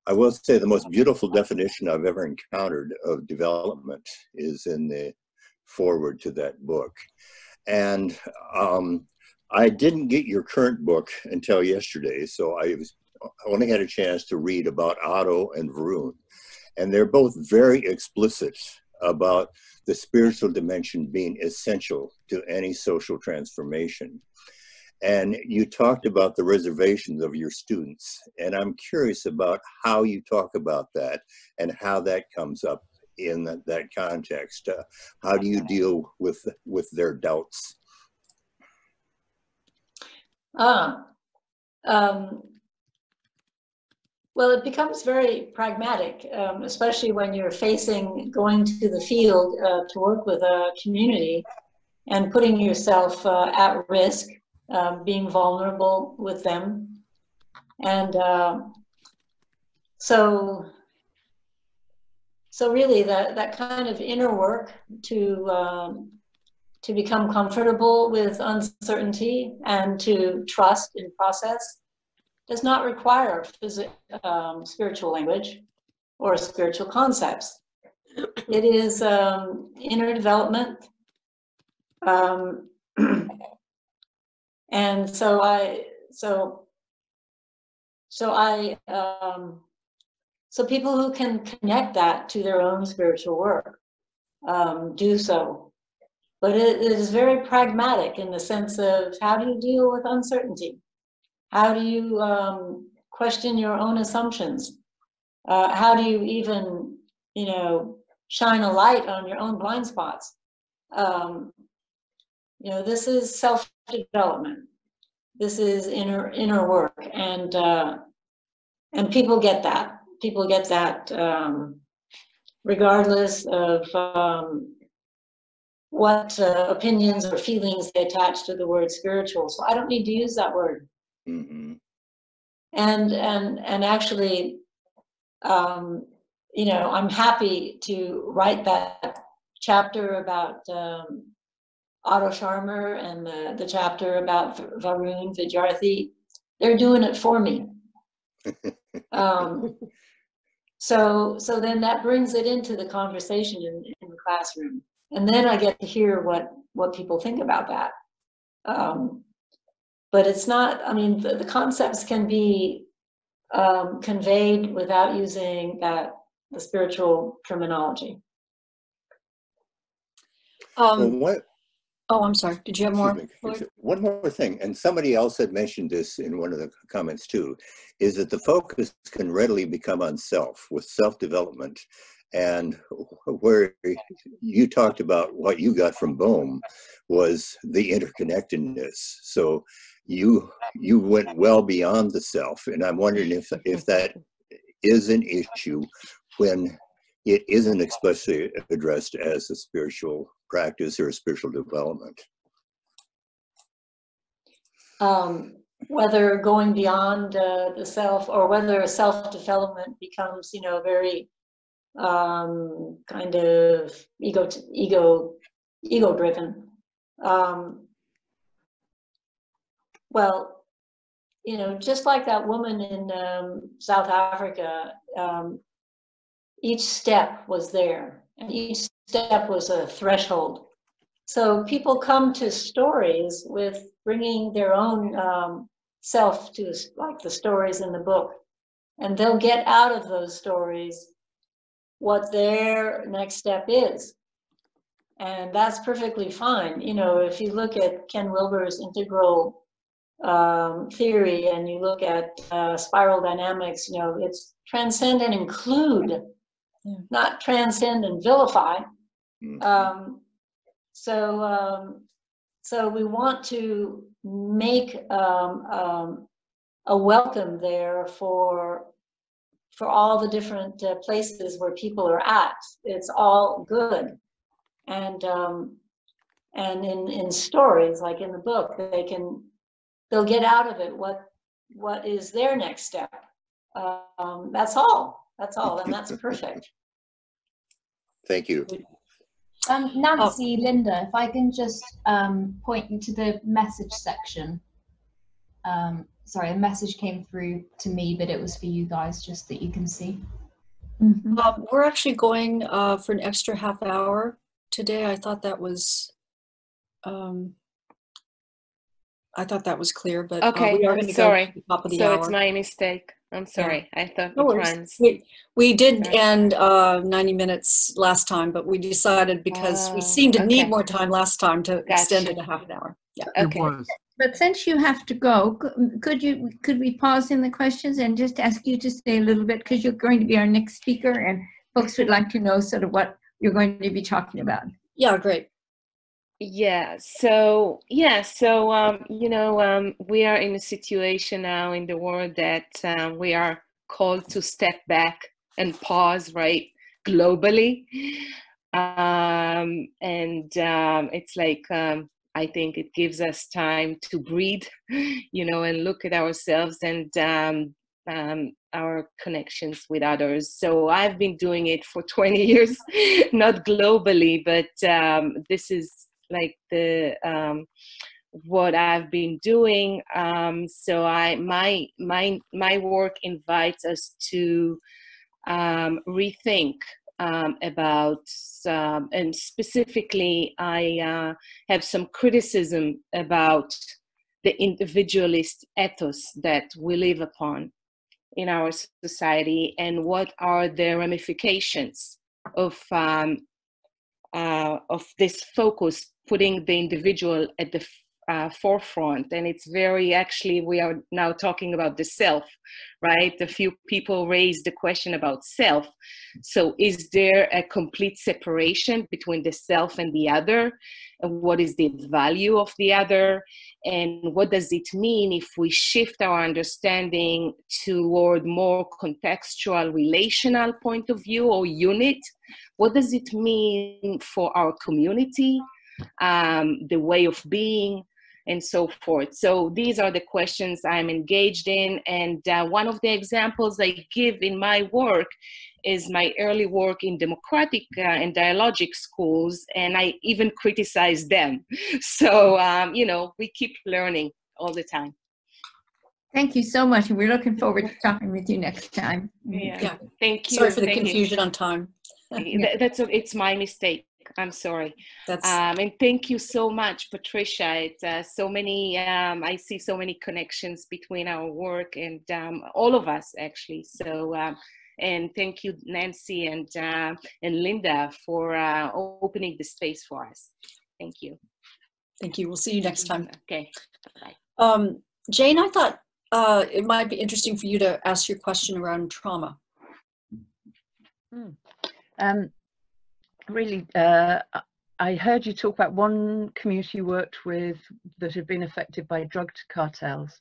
I will say the most beautiful definition I've ever encountered of development is in the foreword to that book. And I didn't get your current book until yesterday, so I only had a chance to read about Otto and Varun. And they're both very explicit about the spiritual dimension being essential to any social transformation. And you talked about the reservations of your students, and I'm curious about how you talk about that and how that comes up in that context. How do you deal with their doubts? Well, it becomes very pragmatic, especially when you're going to the field to work with a community and putting yourself at risk, being vulnerable with them. And so really that kind of inner work to become comfortable with uncertainty and to trust in process does not require spiritual language or spiritual concepts. It is inner development. And so people who can connect that to their own spiritual work do so. But it is very pragmatic in the sense of, how do you deal with uncertainty? How do you question your own assumptions? How do you even, shine a light on your own blind spots? This is self-development. This is inner work, and people get that. People get that regardless of what opinions or feelings they attach to the word spiritual. So I don't need to use that word. Mm-hmm. And actually, I'm happy to write that chapter about Otto Scharmer and the chapter about Varun Vidyarthi. They're doing it for me. So then that brings it into the conversation in the classroom. And then I get to hear what people think about that. But it's not, I mean, the concepts can be conveyed without using the spiritual terminology. Oh, I'm sorry. Did you have more? One more thing, and somebody else had mentioned this in one of the comments too, is that the focus can readily become on self, with self-development. And where you talked about what you got from Bohm was the interconnectedness. So you went well beyond the self, and I'm wondering if that is an issue when it isn't explicitly addressed as a spiritual practice or a spiritual development. Whether going beyond the self, or whether self-development becomes, you know, very kind of ego-driven. Well, you know, just like that woman in South Africa, each step was there, and each step was a threshold. So people come to stories with bringing their own self to, like the stories in the book, and they'll get out of those stories what their next step is. And that's perfectly fine. You know, if you look at Ken Wilber's integral theory, and you look at spiral dynamics, you know, it's transcend and include, not transcend and vilify. So we want to make a welcome there for all the different places where people are at. It's all good. And in stories, like in the book, they'll get out of it what is their next step. That's all, and that's perfect. Thank you. Nancy, Linda, if I can just point you to the message section. Sorry, a message came through to me, but it was for you guys, just that you can see. We're actually going for an extra half hour today. I thought that was clear, but okay. we are I'm sorry. go to the top of the so hour. It's my mistake. I'm sorry. Yeah. I thought No it worries. runs. We did end 90 minutes last time, but we decided because we seemed to need more time last time to extend it a half an hour. Yeah. Okay. But since you have to go, could we pause in the questions and just ask you to stay a little bit, because you're going to be our next speaker, and folks would like to know sort of what you're going to be talking about. Yeah, great. Yeah. So you know, we are in a situation now in the world that we are called to step back and pause, right, globally, and it's like I think it gives us time to breathe, you know, and look at ourselves and our connections with others. So I've been doing it for 20 years, not globally, but this is like the what I've been doing. So my work invites us to rethink about, and specifically I have some criticism about the individualist ethos that we live upon in our society, and what are the ramifications of this focus, putting the individual at the forefront. And it's very, actually, we are now talking about the self, right? A few people raised the question about self. So is there a complete separation between the self and the other? And what is the value of the other? And what does it mean if we shift our understanding toward more contextual, relational point of view or unit? What does it mean for our community, the way of being, and so forth? So these are the questions I'm engaged in. And one of the examples I give in my work is my early work in democratic and dialogic schools, and I even criticize them. So, you know, we keep learning all the time. Thank you so much, and we're looking forward to talking with you next time. Yeah. Thank you. Sorry for the confusion on time. It's my mistake. I'm sorry. That's and thank you so much, Patricia. It's so many, I see so many connections between our work and all of us, actually. So, and thank you, Nancy and Linda, for opening the space for us. Thank you. Thank you. We'll see you next time. Okay. Bye. Jane, I thought it might be interesting for you to ask your question around trauma. Really, I heard you talk about one community you worked with that had been affected by drug cartels.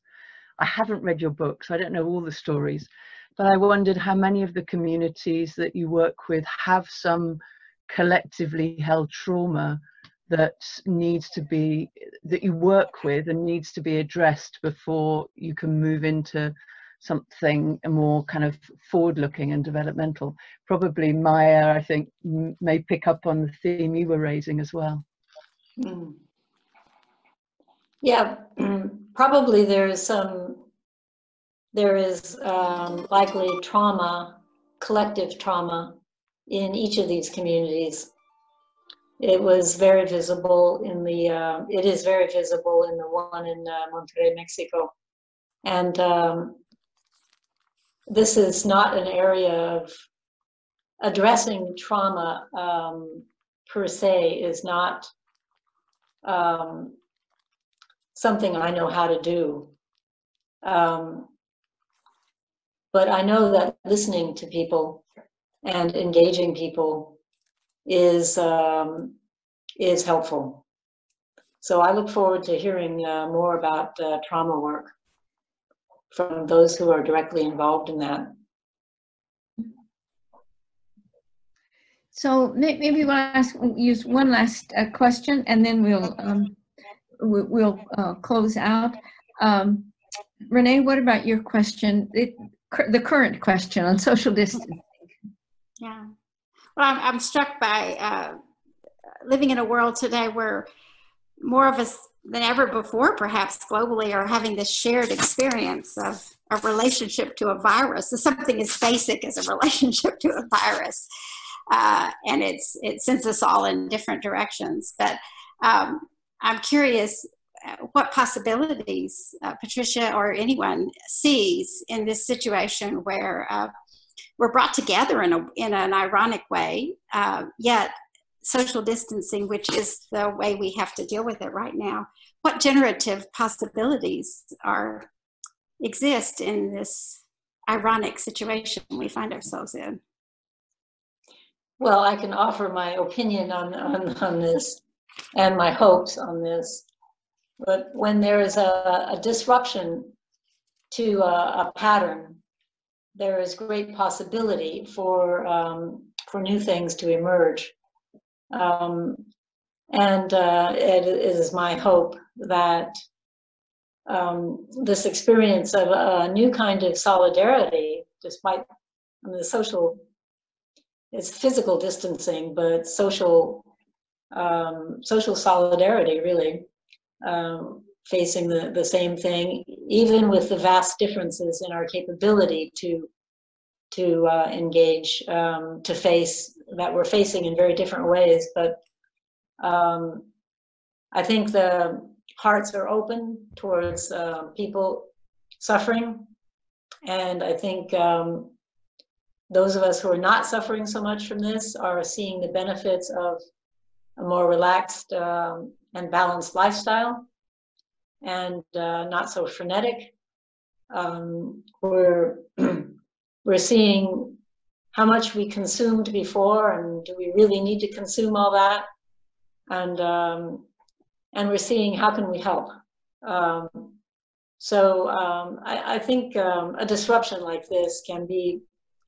I haven't read your book, so I don't know all the stories, but I wondered how many of the communities that you work with have some collectively held trauma that needs to be, that you work with and needs to be addressed before you can move into something more kind of forward-looking and developmental. Probably Maya, I think, may pick up on the theme you were raising as well. Yeah, probably there is likely trauma, collective trauma in each of these communities. It was very visible in the, it is very visible in the one in Monterrey, Mexico. And this is not an area of addressing trauma per se, is not something I know how to do. But I know that listening to people and engaging people is helpful. So I look forward to hearing more about trauma work from those who are directly involved in that. So maybe we'll use one last question, and then we'll close out. Renee, what about your question, the current question on social distancing? Yeah, well, I'm struck by living in a world today where more of us than ever before, perhaps globally, are having this shared experience of a relationship to a virus. So something as basic as a relationship to a virus. And it sends us all in different directions. But I'm curious what possibilities Patricia or anyone sees in this situation where we're brought together in an ironic way, yet social distancing, which is the way we have to deal with it right now. What generative possibilities exist in this ironic situation we find ourselves in? Well, I can offer my opinion on this and my hopes on this. But when there is a disruption to a pattern, there is great possibility for new things to emerge. It is my hope that this experience of a new kind of solidarity, despite the social, it's physical distancing, but social solidarity, really, facing the same thing, even with the vast differences in our capability to engage, to face, that we're facing in very different ways. But I think the hearts are open towards people suffering. And I think those of us who are not suffering so much from this are seeing the benefits of a more relaxed and balanced lifestyle, and not so frenetic. We're seeing how much we consumed before, and do we really need to consume all that? And we're seeing how can we help. I think a disruption like this can be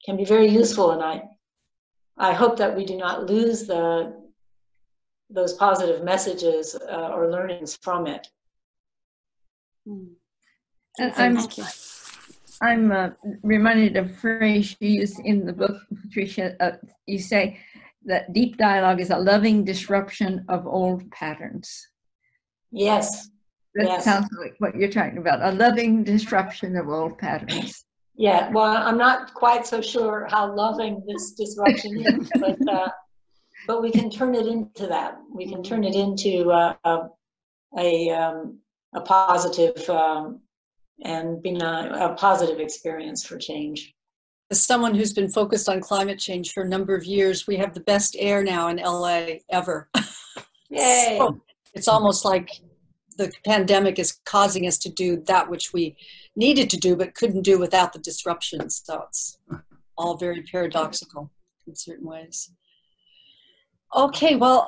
very useful, and I hope that we do not lose those positive messages or learnings from it. I'm reminded of a phrase you used in the book, Patricia. You say that deep dialogue is a loving disruption of old patterns. Yes. That sounds like what you're talking about, a loving disruption of old patterns. Yeah, well, I'm not quite so sure how loving this disruption is, but we can turn it into that. We can turn it into a positive and benign, a positive experience for change. As someone who's been focused on climate change for a number of years, we have the best air now in LA ever. Yay! So it's almost like the pandemic is causing us to do that which we needed to do but couldn't do without the disruptions. So it's all very paradoxical in certain ways. Okay, well,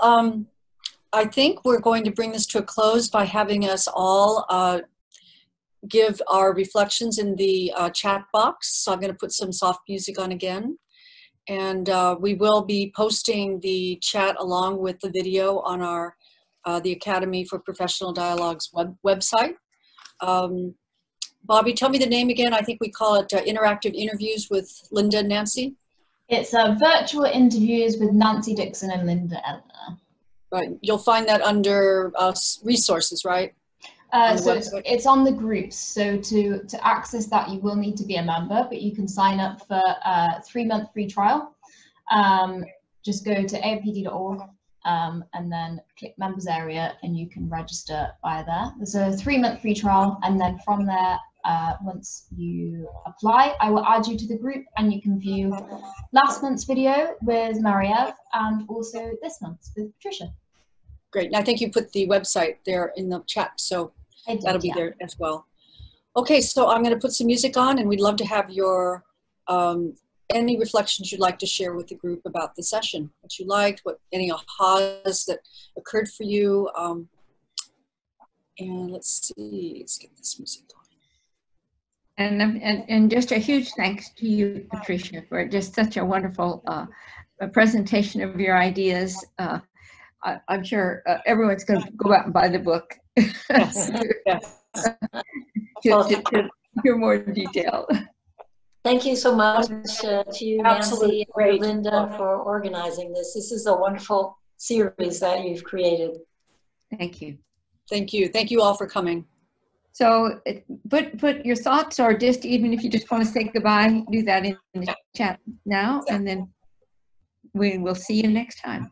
I think we're going to bring this to a close by having us all give our reflections in the chat box. So I'm going to put some soft music on again. And we will be posting the chat along with the video on our the Academy for Professional Dialogue's website. Bobby, tell me the name again. I think we call it Interactive Interviews with Linda and Nancy. It's virtual interviews with Nancy Dixon and Linda Elner. Right. You'll find that under resources, right? So it's on the groups. So to access that, you will need to be a member, but you can sign up for a 3-month free trial. Just go to aopd.org and then click members area and you can register via there. There's a 3-month free trial, and then from there, once you apply, I will add you to the group and you can view last month's video with Mariev and also this month's with Patricia. Great. And I think you put the website there in the chat, so that'll be there as well. Okay, so I'm going to put some music on, and we'd love to have your any reflections you'd like to share with the group about the session, what you liked, what any ahas that occurred for you. And let's see, let's get this music going. And just a huge thanks to you, Patricia, for just such a wonderful presentation of your ideas. I'm sure everyone's going to go out and buy the book. Yes. Yes. to hear more detail. Thank you so much to you, Nancy, and Linda, for organizing this. This is a wonderful series that you've created. Thank you. Thank you. Thank you all for coming. So put your thoughts, or just even if you just want to say goodbye, do that in the chat now, and then we will see you next time.